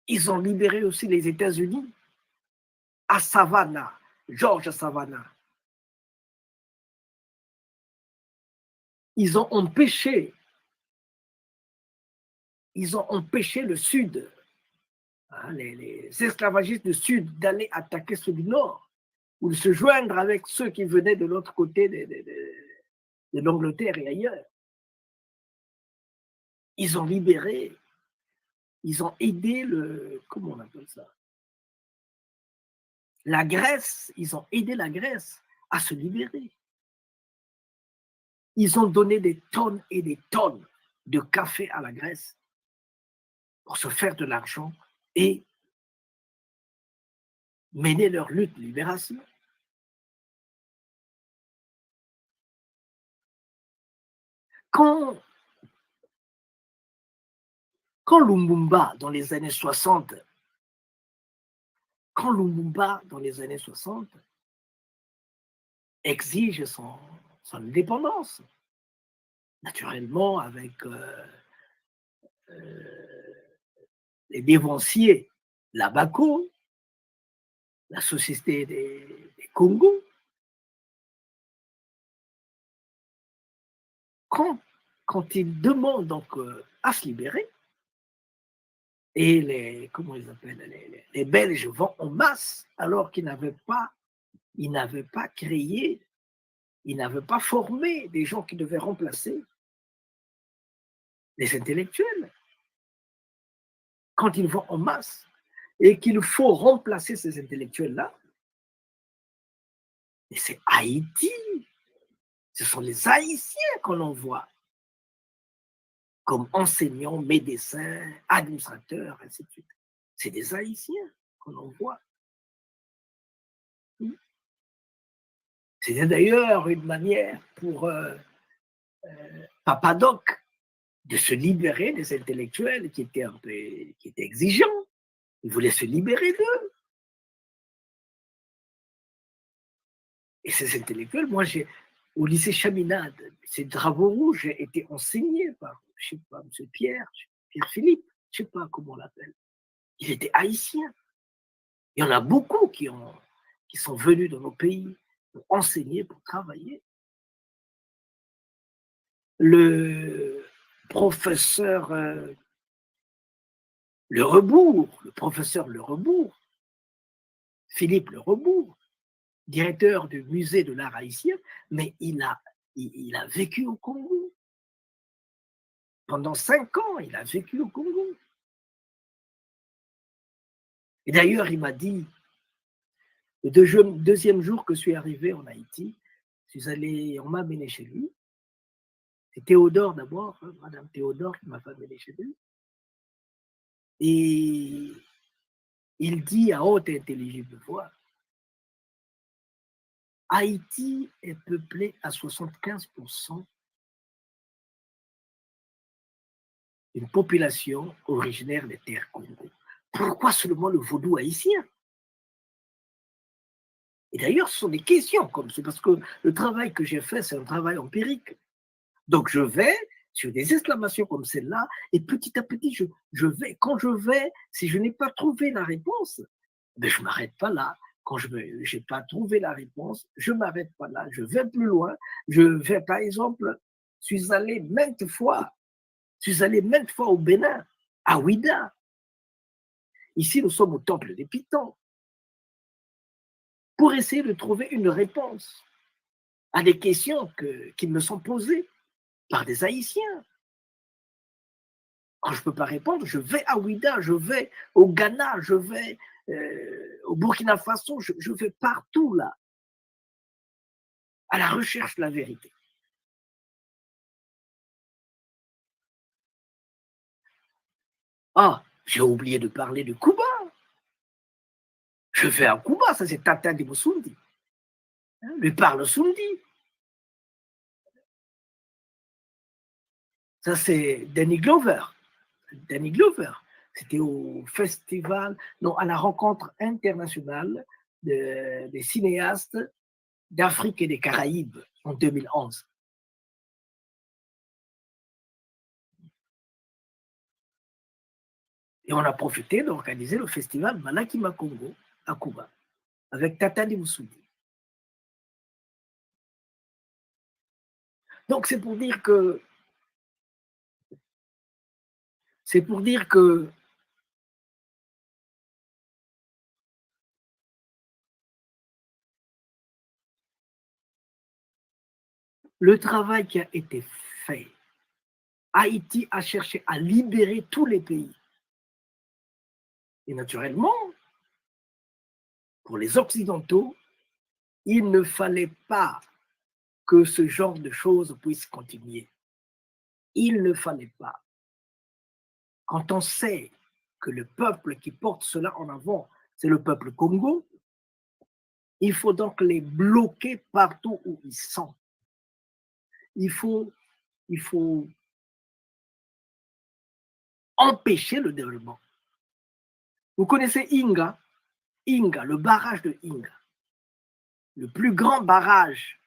C: Ils ont libéré aussi les États-Unis à Savannah, George Savannah. Ils ont empêché le Sud, hein, les esclavagistes du Sud, d'aller attaquer ceux du Nord, ou de se joindre avec ceux qui venaient de l'autre côté de l'Angleterre et ailleurs. Ils ont libéré, ils ont aidé comment on appelle ça? La Grèce, ils ont aidé la Grèce à se libérer. Ils ont donné des tonnes et des tonnes de café à la Grèce pour se faire de l'argent et mener leur lutte de libération. Quand Lumumba, dans les années 60, exige son indépendance, naturellement avec les dévanciers, la BACO, la Société des Congo. Quand ils demandent donc à se libérer, et les Belges vont en masse alors qu'ils n'avaient pas créé, ils n'avaient pas formé des gens qui devaient remplacer les intellectuels. Quand ils vont en masse et qu'il faut remplacer ces intellectuels-là, et c'est Haïti, ce sont les Haïtiens qu'on envoie comme enseignants, médecins, administrateurs, ainsi de suite. C'est des Haïtiens qu'on envoie. C'était d'ailleurs une manière pour Papadoc de se libérer des intellectuels qui étaient exigeants. Il voulait se libérer d'eux. Et ces intellectuels, moi, au lycée Chaminade, ces drapeaux rouges étaient enseignés par, je ne sais pas, M. Pierre-Philippe, je ne sais pas comment on l'appelle. Il était haïtien. Il y en a beaucoup qui sont venus dans nos pays pour enseigner, pour travailler. Le professeur Le Rebourg, Philippe Le Rebourg, directeur du musée de l'art haïtien, mais il a vécu au Congo. « Pendant 5 ans, il a vécu au Congo. Et d'ailleurs, il m'a dit, le deuxième jour que je suis arrivé en Haïti, on m'a amené chez lui. C'est Théodore d'abord, hein, Madame Théodore qui m'a fait amener chez lui. Et il dit à haute et intelligible voix, Haïti est peuplé à 75% d'une population originaire des terres Congo. Pourquoi seulement le vaudou haïtien? Et d'ailleurs, ce sont des questions comme ça, parce que le travail que j'ai fait, c'est un travail empirique. Donc, je vais sur des exclamations comme celle-là, et petit à petit, quand je vais, si je n'ai pas trouvé la réponse, ben, je ne m'arrête pas là. Quand je n'ai pas trouvé la réponse, je ne m'arrête pas là. Je vais plus loin. Je vais, par exemple, je suis allé maintes fois au Bénin, à Ouida. Ici, nous sommes au temple des Pitons, pour essayer de trouver une réponse à des questions qui me sont posées par des Haïtiens. Quand je ne peux pas répondre, je vais à Ouida, je vais au Ghana, je vais au Burkina Faso, je vais partout là, à la recherche de la vérité. Ah, j'ai oublié de parler de Cuba. Je vais à Cuba, ça c'est Tata de Moussoundi. Lui parle Sundi. Ça c'est Danny Glover. Danny Glover. C'était au festival, non, à la rencontre internationale des cinéastes d'Afrique et des Caraïbes en 2011. Et on a profité d'organiser le festival Malakima Congo à Cuba avec Tata Moussoundi. Donc c'est pour dire que le travail qui a été fait, Haïti a cherché à libérer tous les pays. Et naturellement, pour les Occidentaux, il ne fallait pas que ce genre de choses puisse continuer. Il ne fallait pas. Quand on sait que le peuple qui porte cela en avant, c'est le peuple Congo, il faut donc les bloquer partout où ils sont. Il faut empêcher le développement. Vous connaissez Inga, le barrage de Inga, le plus grand barrage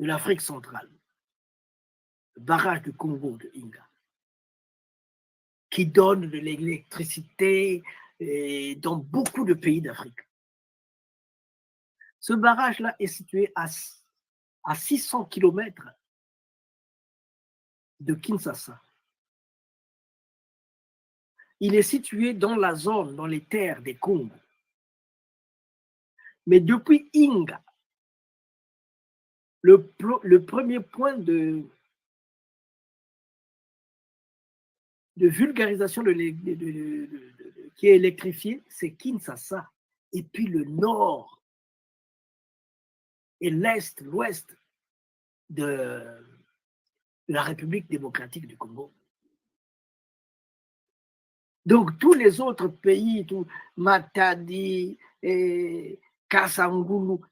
C: de l'Afrique centrale, le barrage du Congo de Inga, qui donne de l'électricité dans beaucoup de pays d'Afrique. Ce barrage-là est situé à 600 km de Kinshasa. Il est situé dans la zone, dans les terres des Congo. Mais depuis Inga, le premier point de vulgarisation qui est électrifié, c'est Kinshasa. Et puis le nord et l'est, l'ouest de la République démocratique du Congo. Donc tous les autres pays, Matadi, Kasangulu,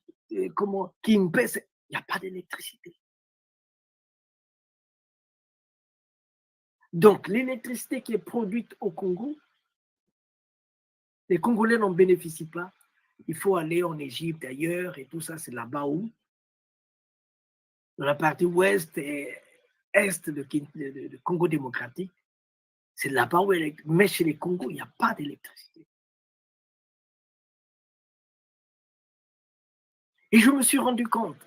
C: Kimpese, il n'y a pas d'électricité. Donc l'électricité qui est produite au Congo, les Congolais n'en bénéficient pas. Il faut aller en Égypte, ailleurs, et tout ça, c'est là-bas où, dans la partie ouest et est de Congo démocratique, c'est là-bas où, mais chez les Congos, il n'y a pas d'électricité. Et je me suis rendu compte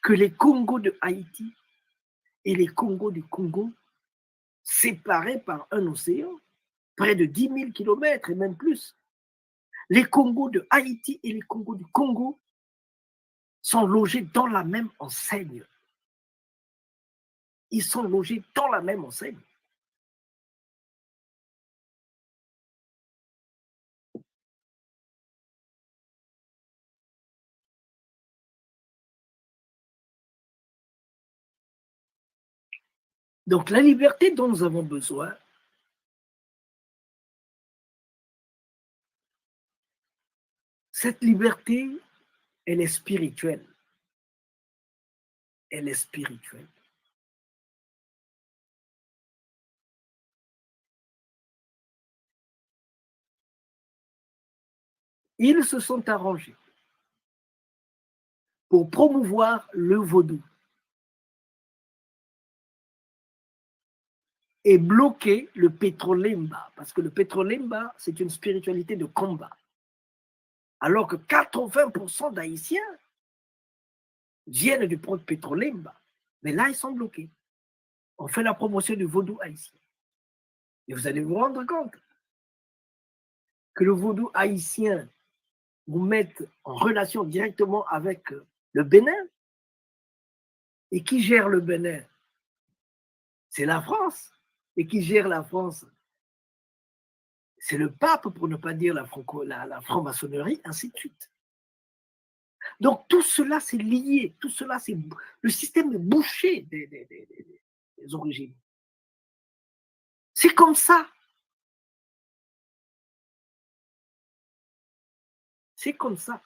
C: que les Congos de Haïti et les Congos du Congo, séparés par un océan, près de 10 000 kilomètres et même plus, les Congos de Haïti et les Congos du Congo sont logés dans la même enseigne. Ils sont logés dans la même enseigne. Donc la liberté dont nous avons besoin, cette liberté, elle est spirituelle. Elle est spirituelle. Ils se sont arrangés pour promouvoir le vaudou et bloquer le pétrolemba, parce que le pétrolemba, c'est une spiritualité de combat. Alors que 80% d'Haïtiens viennent du pétrolemba. Mais là, ils sont bloqués. On fait la promotion du vaudou haïtien. Et vous allez vous rendre compte que le vaudou haïtien vous mette en relation directement avec le Bénin. Et qui gère le Bénin? C'est la France. Et qui gère la France? C'est le pape, pour ne pas dire la franc-maçonnerie, ainsi de suite. Donc tout cela, c'est lié. Tout cela, c'est le système est bouché des origines. C'est comme ça. C'est comme ça.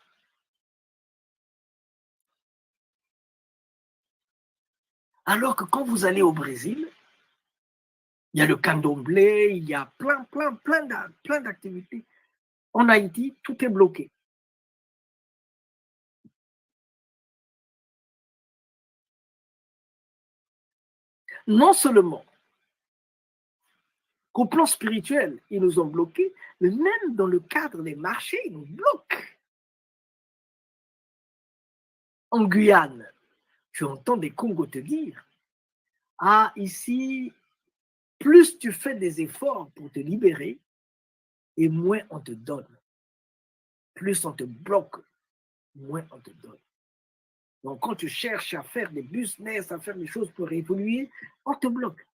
C: Alors que quand vous allez au Brésil, il y a le candomblé, il y a plein d'activités. En Haïti, tout est bloqué. Non seulement qu'au plan spirituel, ils nous ont bloqués, mais même dans le cadre des marchés, ils nous bloquent. En Guyane, tu entends des Congos te dire, ah, ici, plus tu fais des efforts pour te libérer, et moins on te donne. Plus on te bloque, moins on te donne. Donc, quand tu cherches à faire des business, à faire des choses pour évoluer, on te bloque.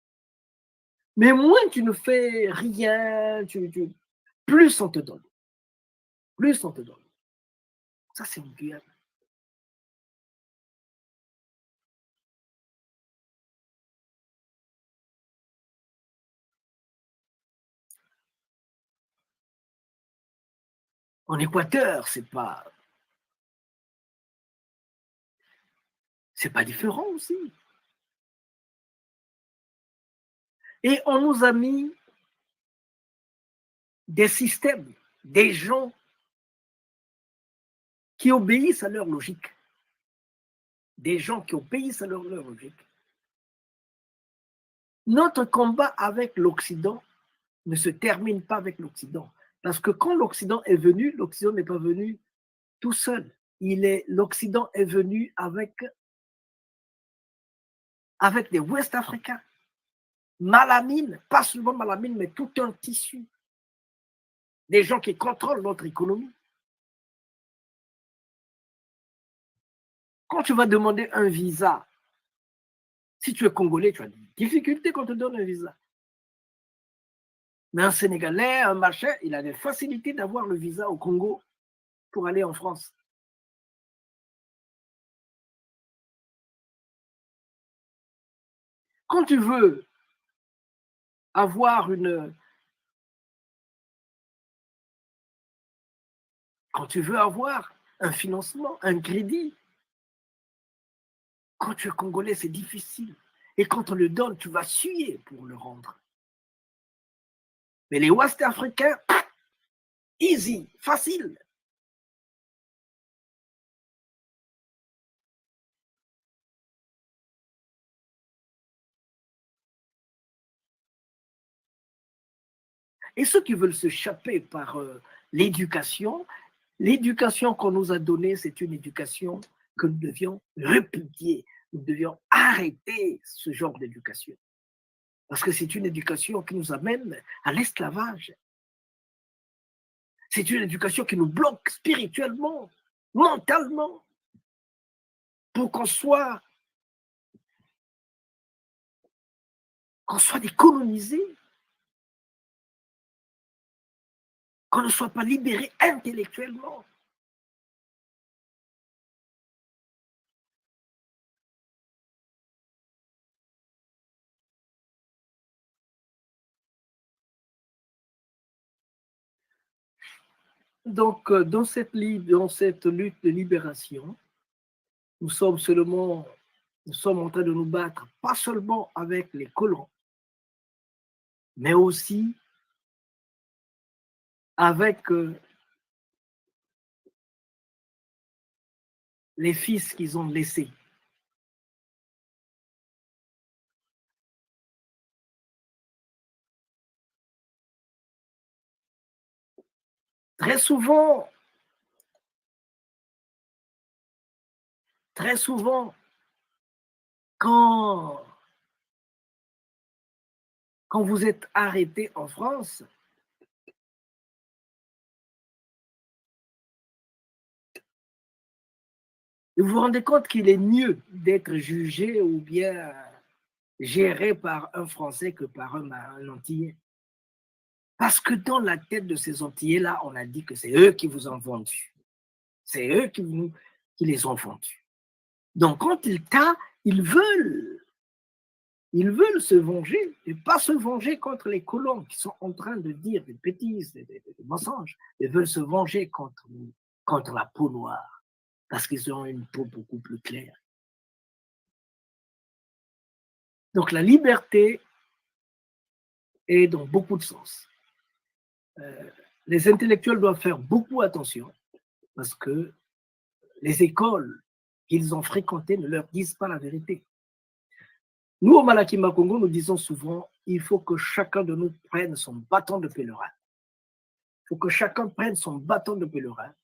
C: Mais moins tu ne fais rien, plus on te donne. Plus on te donne. Ça, c'est une Guyane. En Équateur, c'est pas différent aussi. Et on nous a mis des systèmes, des gens qui obéissent à leur logique. Des gens qui obéissent à leur logique. Notre combat avec l'Occident ne se termine pas avec l'Occident. Parce que quand l'Occident est venu, l'Occident n'est pas venu tout seul. L'Occident est venu avec des Ouest Africains. Malamine, pas seulement Malamine, mais tout un tissu. Des gens qui contrôlent notre économie. Quand tu vas demander un visa, si tu es Congolais, tu as des difficultés quand on te donne un visa. Mais un Sénégalais, un machin, il a des facilités d'avoir le visa au Congo pour aller en France. Quand tu veux avoir un financement, un crédit, quand tu es Congolais, c'est difficile. Et quand on le donne, tu vas suer pour le rendre. Mais les Ouest africains, easy, facile. Et ceux qui veulent se chaper par l'éducation qu'on nous a donnée, c'est une éducation que nous devions répudier. Nous devions arrêter ce genre d'éducation. Parce que c'est une éducation qui nous amène à l'esclavage. C'est une éducation qui nous bloque spirituellement, mentalement, pour qu'on soit décolonisés, qu'on ne soit pas libéré intellectuellement. Donc, dans cette lutte de libération, nous sommes en train de nous battre, pas seulement avec les colons, mais aussi avec les fils qu'ils ont laissés. Très souvent, quand vous êtes arrêté en France, vous vous rendez compte qu'il est mieux d'être jugé ou bien géré par un Français que par un Antillais. Parce que dans la tête de ces Antillais-là, on a dit que c'est eux qui vous ont vendu. C'est eux qui les ont vendus. Donc, quand ils veulent se venger, et pas se venger contre les colons qui sont en train de dire des bêtises, des mensonges. Ils veulent se venger contre la peau noire, parce qu'ils ont une peau beaucoup plus claire. Donc, la liberté est dans beaucoup de sens. Les intellectuels doivent faire beaucoup attention, parce que les écoles qu'ils ont fréquentées ne leur disent pas la vérité. Nous, au Malakima Congo, nous disons souvent, il faut que chacun de nous prenne son bâton de pèlerin. Il faut que chacun prenne son bâton de pèlerin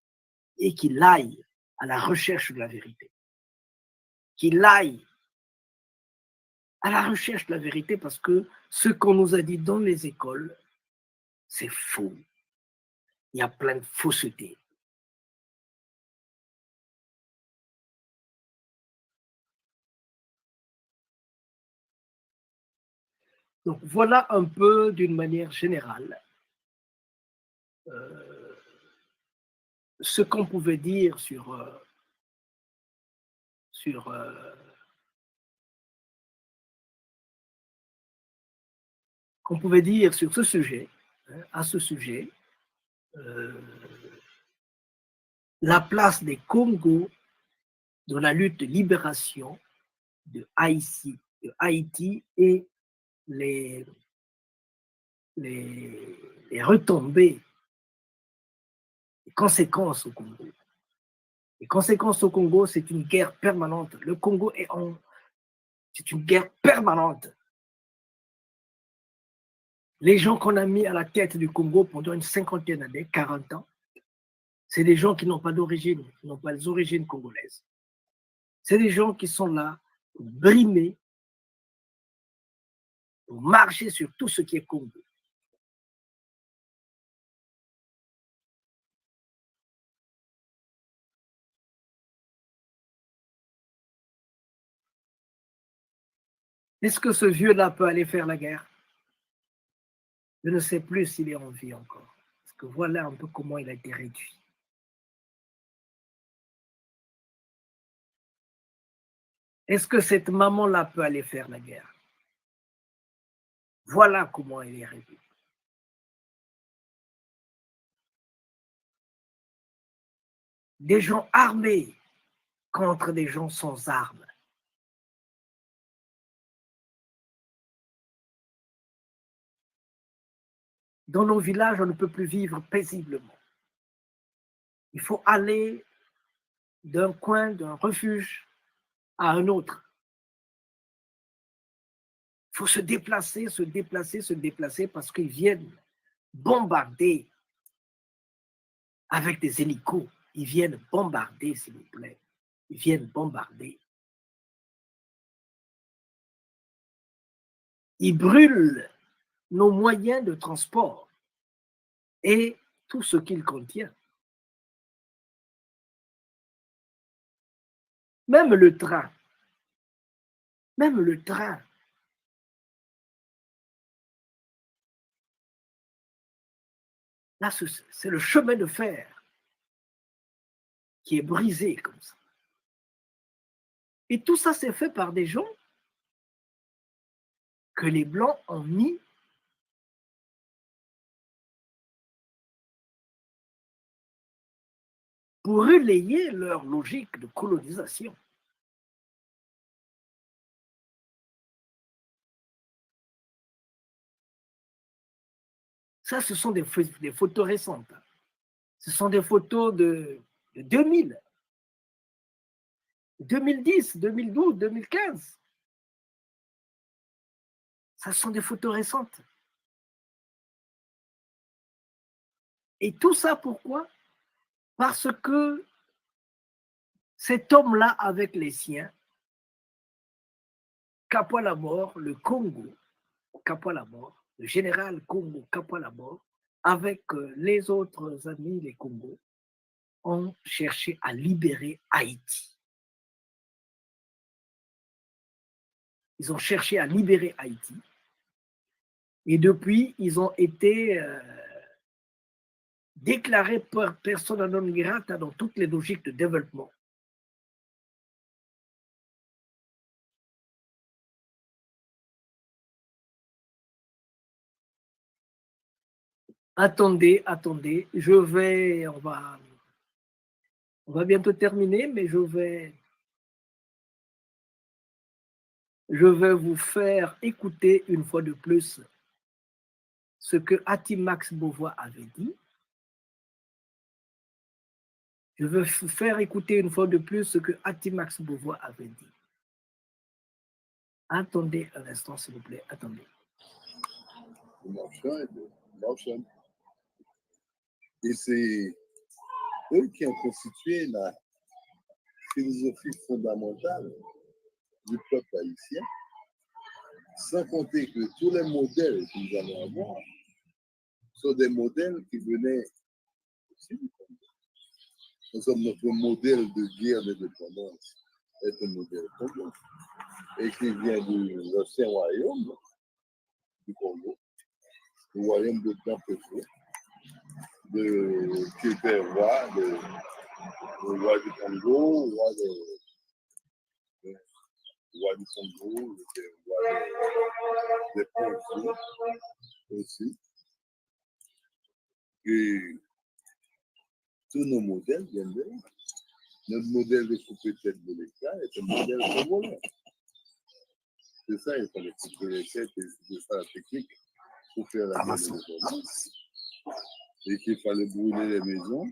C: et qu'il aille à la recherche de la vérité. Qu'il aille à la recherche de la vérité parce que ce qu'on nous a dit dans les écoles, c'est faux. Il y a plein de faussetés. Donc voilà un peu d'une manière générale ce qu'on pouvait dire sur ce sujet, à ce sujet, la place des Congos dans la lutte de libération de Haïti et les retombées, les conséquences au Congo. Les conséquences au Congo, c'est une guerre permanente. Le Congo c'est une guerre permanente. Les gens qu'on a mis à la tête du Congo pendant une cinquantaine d'années, 40 ans, c'est des gens qui n'ont pas d'origine, qui n'ont pas les origines congolaises. C'est des gens qui sont là pour brimer, pour marcher sur tout ce qui est Congo. Est-ce que ce vieux-là peut aller faire la guerre? Je ne sais plus s'il est en vie encore. Parce que voilà un peu comment il a été réduit. Est-ce que cette maman-là peut aller faire la guerre? Voilà comment il est réduit. Des gens armés contre des gens sans armes. Dans nos villages, on ne peut plus vivre paisiblement. Il faut aller d'un coin, d'un refuge à un autre. Il faut se déplacer parce qu'ils viennent bombarder avec des hélicos. Ils viennent bombarder, s'il vous plaît. Ils viennent bombarder. Ils brûlent nos moyens de transport et tout ce qu'il contient. Même le train. Là, c'est le chemin de fer qui est brisé comme ça. Et tout ça, c'est fait par des gens que les Blancs ont mis pour relayer leur logique de colonisation. Ça, ce sont des photos récentes. Ce sont des photos de 2000, 2010, 2012, 2015. Ça sont des photos récentes. Et tout ça, pourquoi? Parce que cet homme-là, avec les siens, Kapwa la mort, le Congo, Kapwa la mort, le général Congo Kapwa la mort, avec les autres amis, les Congos, ont cherché à libérer Haïti. Ils ont cherché à libérer Haïti. Et depuis, ils ont été déclarés persona non grata dans toutes les logiques de développement. Attendez, on va bientôt terminer, mais je vais vous faire écouter une fois de plus ce que Ati-Max Beauvois avait dit. Je veux vous faire écouter une fois de plus ce que Ati-Max Beauvois avait dit. Attendez un instant, s'il vous plaît, attendez.
F: Et c'est eux qui ont constitué la philosophie fondamentale du peuple haïtien, sans compter que tous les modèles que nous allons avoir sont des modèles qui venaient aussi du Congo. Nous sommes notre modèle de guerre d'indépendance est un modèle Congo et qui vient de l'ancien royaume du Congo, le royaume de Dampefo, qui était roi, le roi du Congo, le roi du Congo, le roi des Ponts aussi. Et tous nos modèles viennent de là. Notre modèle de couper-tête de l'État est un modèle congolais. C'est ça, il fallait couper les têtes et c'est ça la technique pour faire la guerre de l'indépendance. Et qu'il fallait brûler les maisons.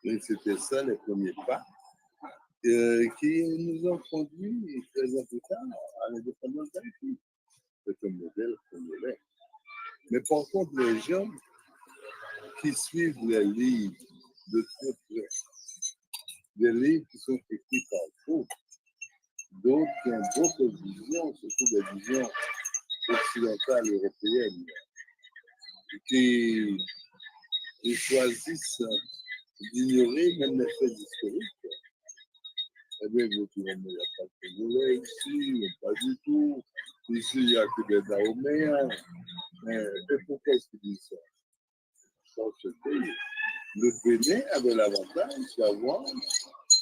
F: Et c'était ça les premiers pas qui nous ont conduits 13 ans plus tard à l'indépendance d'Haïti. C'est un modèle congolais. Mais par contre, les gens qui suivent les livres de trop près, des livres qui sont écrits par d'autres, d'autres qui ont d'autres visions, surtout des visions occidentales européennes, qui choisissent d'ignorer même les faits historiques. Eh bien, vous trouvez, il n'y a pas de Congolais ici, pas du tout. Ici, il n'y a que des Dahoméens. Et pourquoi est-ce qu'ils disent ça? Parce que le Bénin avait l'avantage d'avoir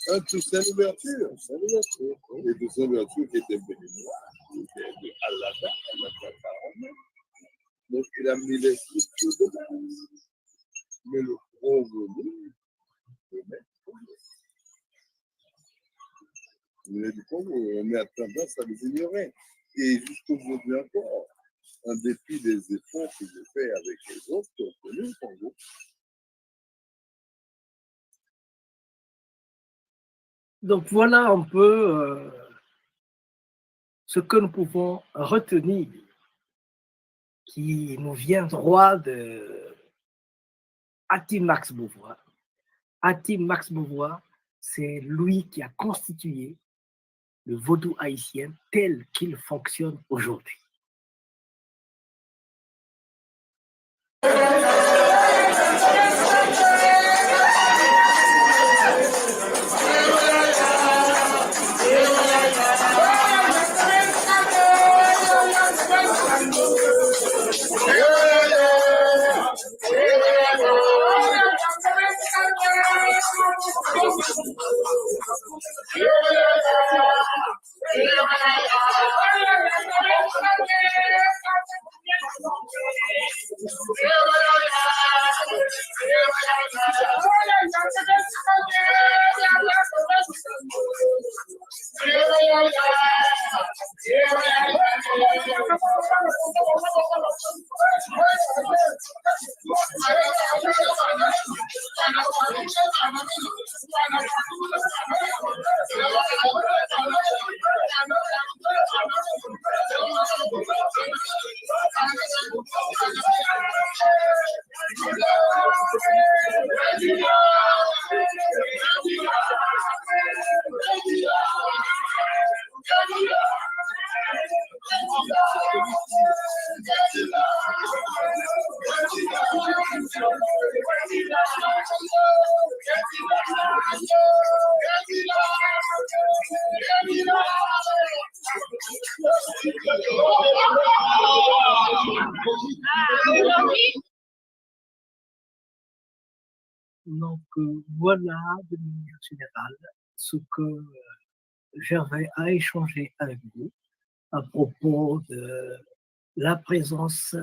F: un Toussaint Louverture. Et Toussaint Louverture qui était béninois, qui était de Alada, donc il a mis les structures de base. Mais le revenu, le mettre du Congo, on a tendance à les ignorer. Et jusqu'aujourd'hui encore, en dépit des efforts que je fais avec les autres qui ont connu le Congo,
C: donc voilà un peu ce que nous pouvons retenir qui nous vient droit de Ati-Max Beauvois. Ati-Max Beauvois, c'est lui qui a constitué le vaudou haïtien tel qu'il fonctionne aujourd'hui. Donc voilà de manière générale ce que j'avais à échanger avec vous à propos de la présence,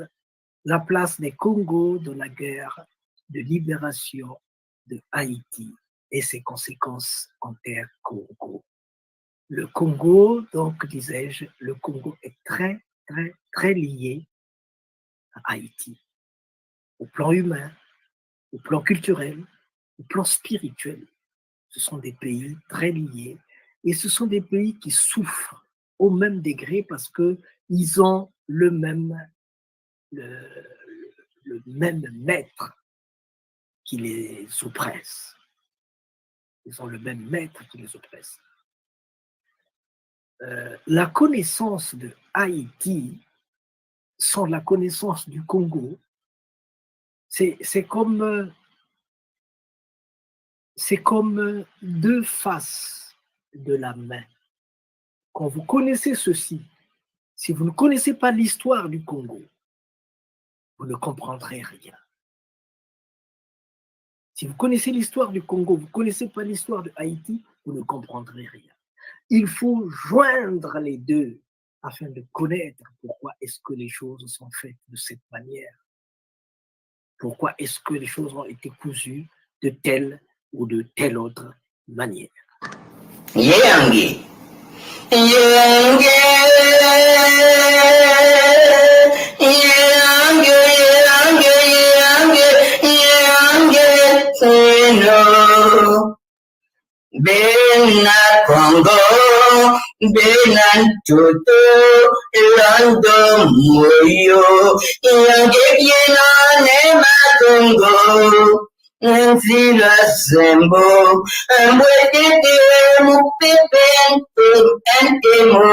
C: la place des Congos dans la guerre de libération de Haïti et ses conséquences en terre Congo. Le Congo, donc disais-je, le Congo est très, très, très lié à Haïti, au plan humain, au plan culturel, au plan spirituel. Ce sont des pays très liés et ce sont des pays qui souffrent au même degré parce qu'ils ont le même maître qui les oppresse. Ils ont le même maître qui les oppresse. La connaissance de Haïti sans la connaissance du Congo, c'est comme deux faces de la main. Quand vous connaissez ceci, si vous ne connaissez pas l'histoire du Congo, vous ne comprendrez rien. Si vous connaissez l'histoire du Congo, vous ne connaissez pas l'histoire de Haïti, vous ne comprendrez rien. Il faut joindre les deux afin de connaître pourquoi est-ce que les choses sont faites de cette manière. Pourquoi est-ce que les choses ont été cousues de telle ou de telle autre manière.
G: Yangi. Yangi. Bena Congo, Benan Toto, Lando Moyo, Yangekiena Nema Congo, Nancy la Sembo, Mwetete Mupepe, Entemo,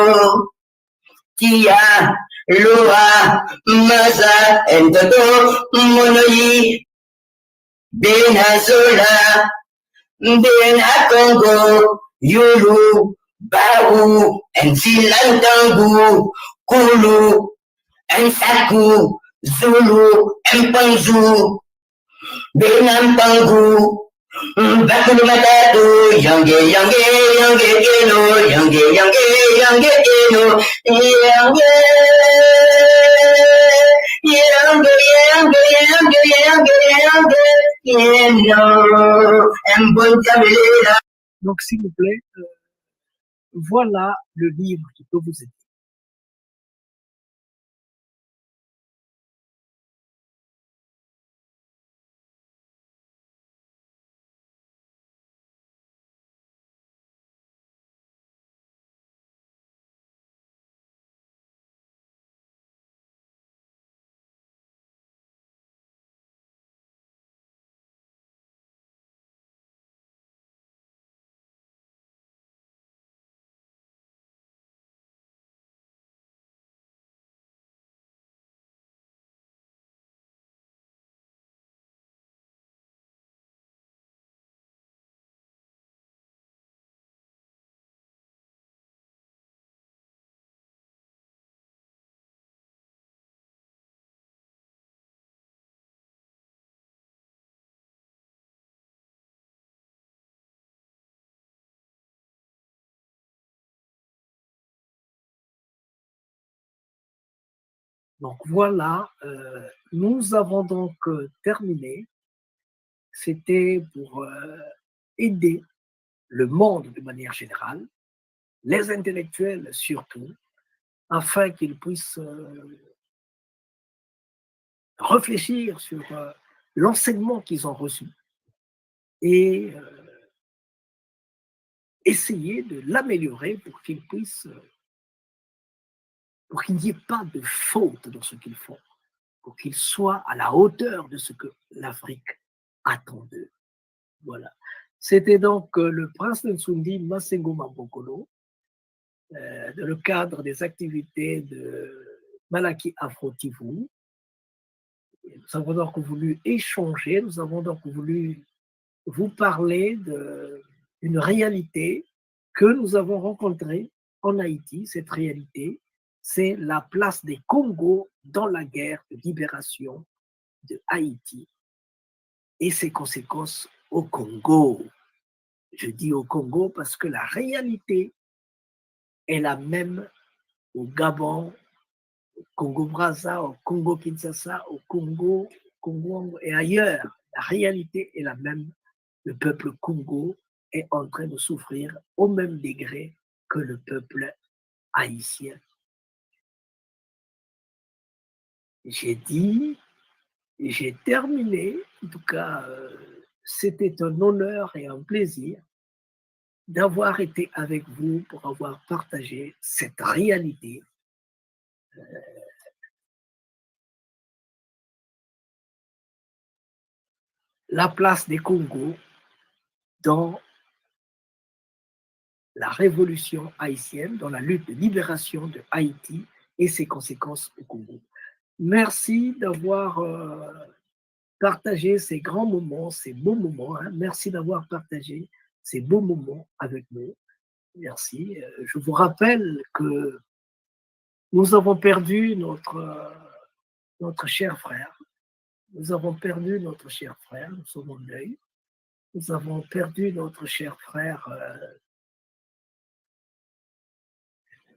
G: Tia, Loa, Masa, Entoto, Monoyi, Benazola, Bena Congo, Yulu, Bawu, and Silantangu, Kulu, and Saku, Zulu, and Panzu, Benampangu, Bakulu Matatu, Yange, Keno, Yange, Keno,
C: Donc, s'il vous plaît, voilà le livre qui peut vous aider. Donc voilà, nous avons donc terminé. C'était pour aider le monde de manière générale, les intellectuels surtout, afin qu'ils puissent réfléchir sur l'enseignement qu'ils ont reçu et essayer de l'améliorer pour qu'ils puissent, pour qu'il n'y ait pas de faute dans ce qu'ils font, pour qu'ils soient à la hauteur de ce que l'Afrique attend d'eux. Voilà. C'était donc le prince Nsundi Masengo Mabokolo, dans le cadre des activités de Malaki Afro-Tivou. Nous avons donc voulu échanger, nous avons donc voulu vous parler d'une réalité que nous avons rencontrée en Haïti. Cette réalité, c'est la place des Congos dans la guerre de libération de Haïti et ses conséquences au Congo. Je dis au Congo parce que la réalité est la même au Gabon, au Congo-Brazza, au Congo-Kinshasa, au Congo et ailleurs. La réalité est la même. Le peuple Congo est en train de souffrir au même degré que le peuple haïtien. J'ai dit, j'ai terminé. En tout cas, c'était un honneur et un plaisir d'avoir été avec vous pour avoir partagé cette réalité. La place des Congos dans la révolution haïtienne, dans la lutte de libération de Haïti et ses conséquences au Congo. Merci d'avoir partagé ces grands moments, ces beaux moments. Hein. Merci d'avoir partagé ces beaux moments avec nous. Merci. Je vous rappelle que nous avons perdu notre cher frère. Nous avons perdu notre cher frère, nous sommes en deuil. Nous avons perdu notre cher frère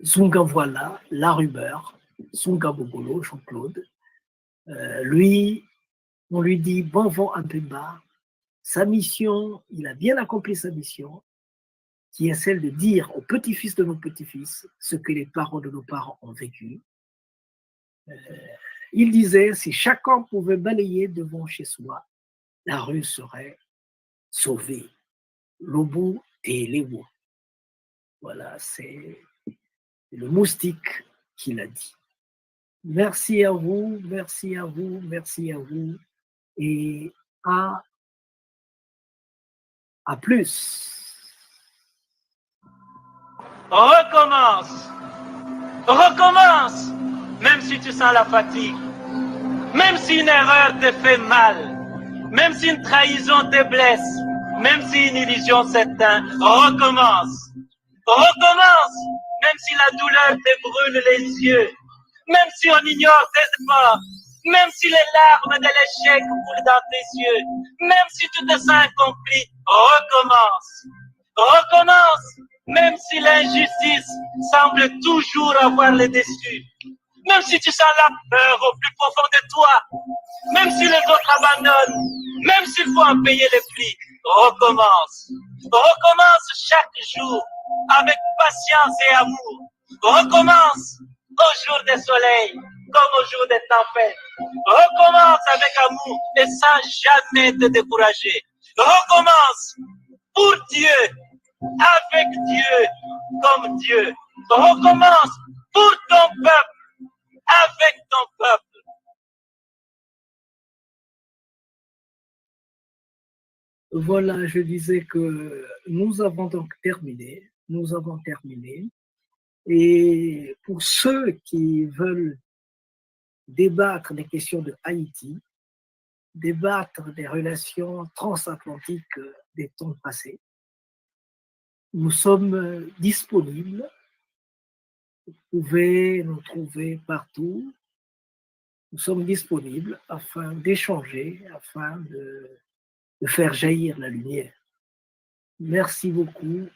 C: Zungavoila, la rumeur, Zungabogolo, Jean-Claude. Lui, on lui dit bon vent à Pemba. Sa mission, il a bien accompli sa mission, qui est celle de dire aux petits-fils de nos petits-fils ce que les parents de nos parents ont vécu. Il disait, si chacun pouvait balayer devant chez soi, la rue serait sauvée. Lobu et Lewo. Voilà, c'est le moustique qui l'a dit. Merci à vous, merci à vous, merci à vous. Et à plus.
A: Recommence. Recommence. Même si tu sens la fatigue. Même si une erreur te fait mal. Même si une trahison te blesse. Même si une illusion s'éteint. Recommence. Recommence. Même si la douleur te brûle les yeux. Même si on ignore tes efforts. Même si les larmes de l'échec coulent dans tes yeux. Même si tu te sens incompris. Recommence. Recommence. Même si l'injustice semble toujours avoir le dessus. Même si tu sens la peur au plus profond de toi. Même si les autres abandonnent. Même s'il faut en payer les prix. Recommence. Recommence chaque jour avec patience et amour. Recommence au jour des soleils comme au jour des tempêtes. Recommence avec amour et sans jamais te décourager. Recommence pour Dieu, avec Dieu, comme Dieu. Recommence pour ton peuple, avec ton peuple.
C: Voilà, je disais que nous avons donc terminé. Nous avons terminé. Et pour ceux qui veulent débattre des questions de Haïti, débattre des relations transatlantiques des temps passés, nous sommes disponibles. Vous pouvez nous trouver partout. Nous sommes disponibles afin d'échanger, afin de faire jaillir la lumière. Merci beaucoup.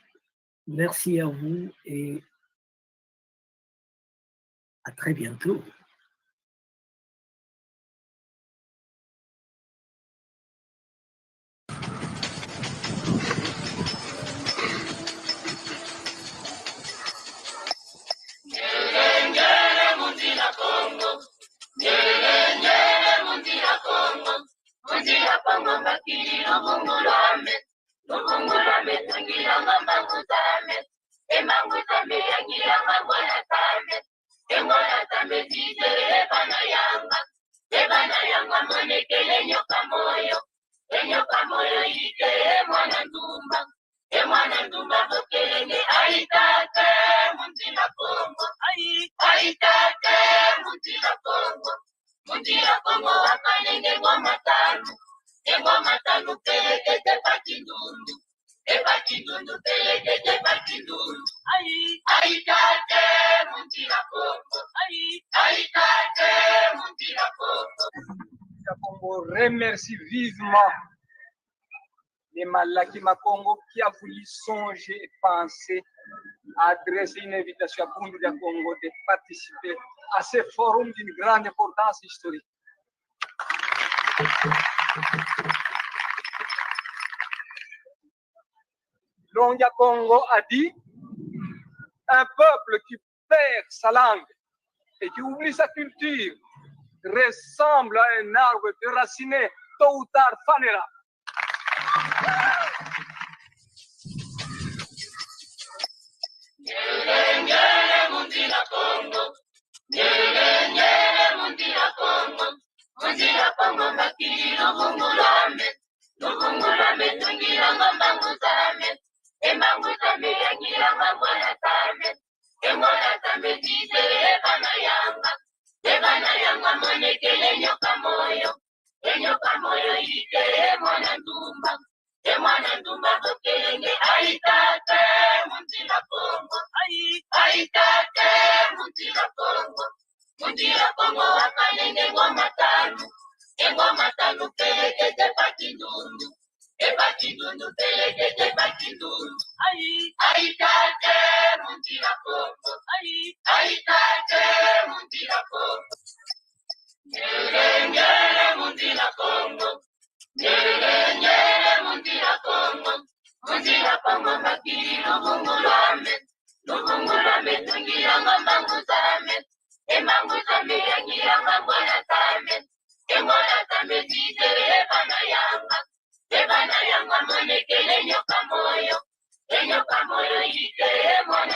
C: Merci à vous et à très bientôt.
H: Yeah.
E: wakalenge ngoma tanu pelekete pakindundu. Epakindundu pelekete pakindundu. Aitate mundira Congo. Aitate mundira Congo.
B: Congo remercie vivement les Malaki Makongo qui a voulu songer et penser à adresser une invitation à Bundulia Congo de participer à ce forum d'une grande importance historique. Longia Congo a dit, un peuple qui perd sa langue et qui oublie sa culture ressemble à un arbre déraciné, tôt ou tard fanera.
E: Nyele mundira Congo. Nyele mundira Congo. Mundira Congo makiri Lubungulame tungira ngambanguzame. Embanguzame yangira ngambwanatame. Embwanatame dize ebana yanga monekele nyoka moyo ite mwana ndumba bokelenge aitate mundira Congo. Aitate mundira Congo wakalenge ngoma tanu pelekete pakindundu. Epakindundu pelekete pakindundu. Aitate mundira Congo. Aitate mundira Congo. Nyele mundira Congo. Nyele mundira Congo. Mundira Congo makiri Lubungulame tungira ngambanguzame. Embanguzame yangira ngambwanatame. Embwanatame dize ebana yanga monekele nyoka moyo ite mwana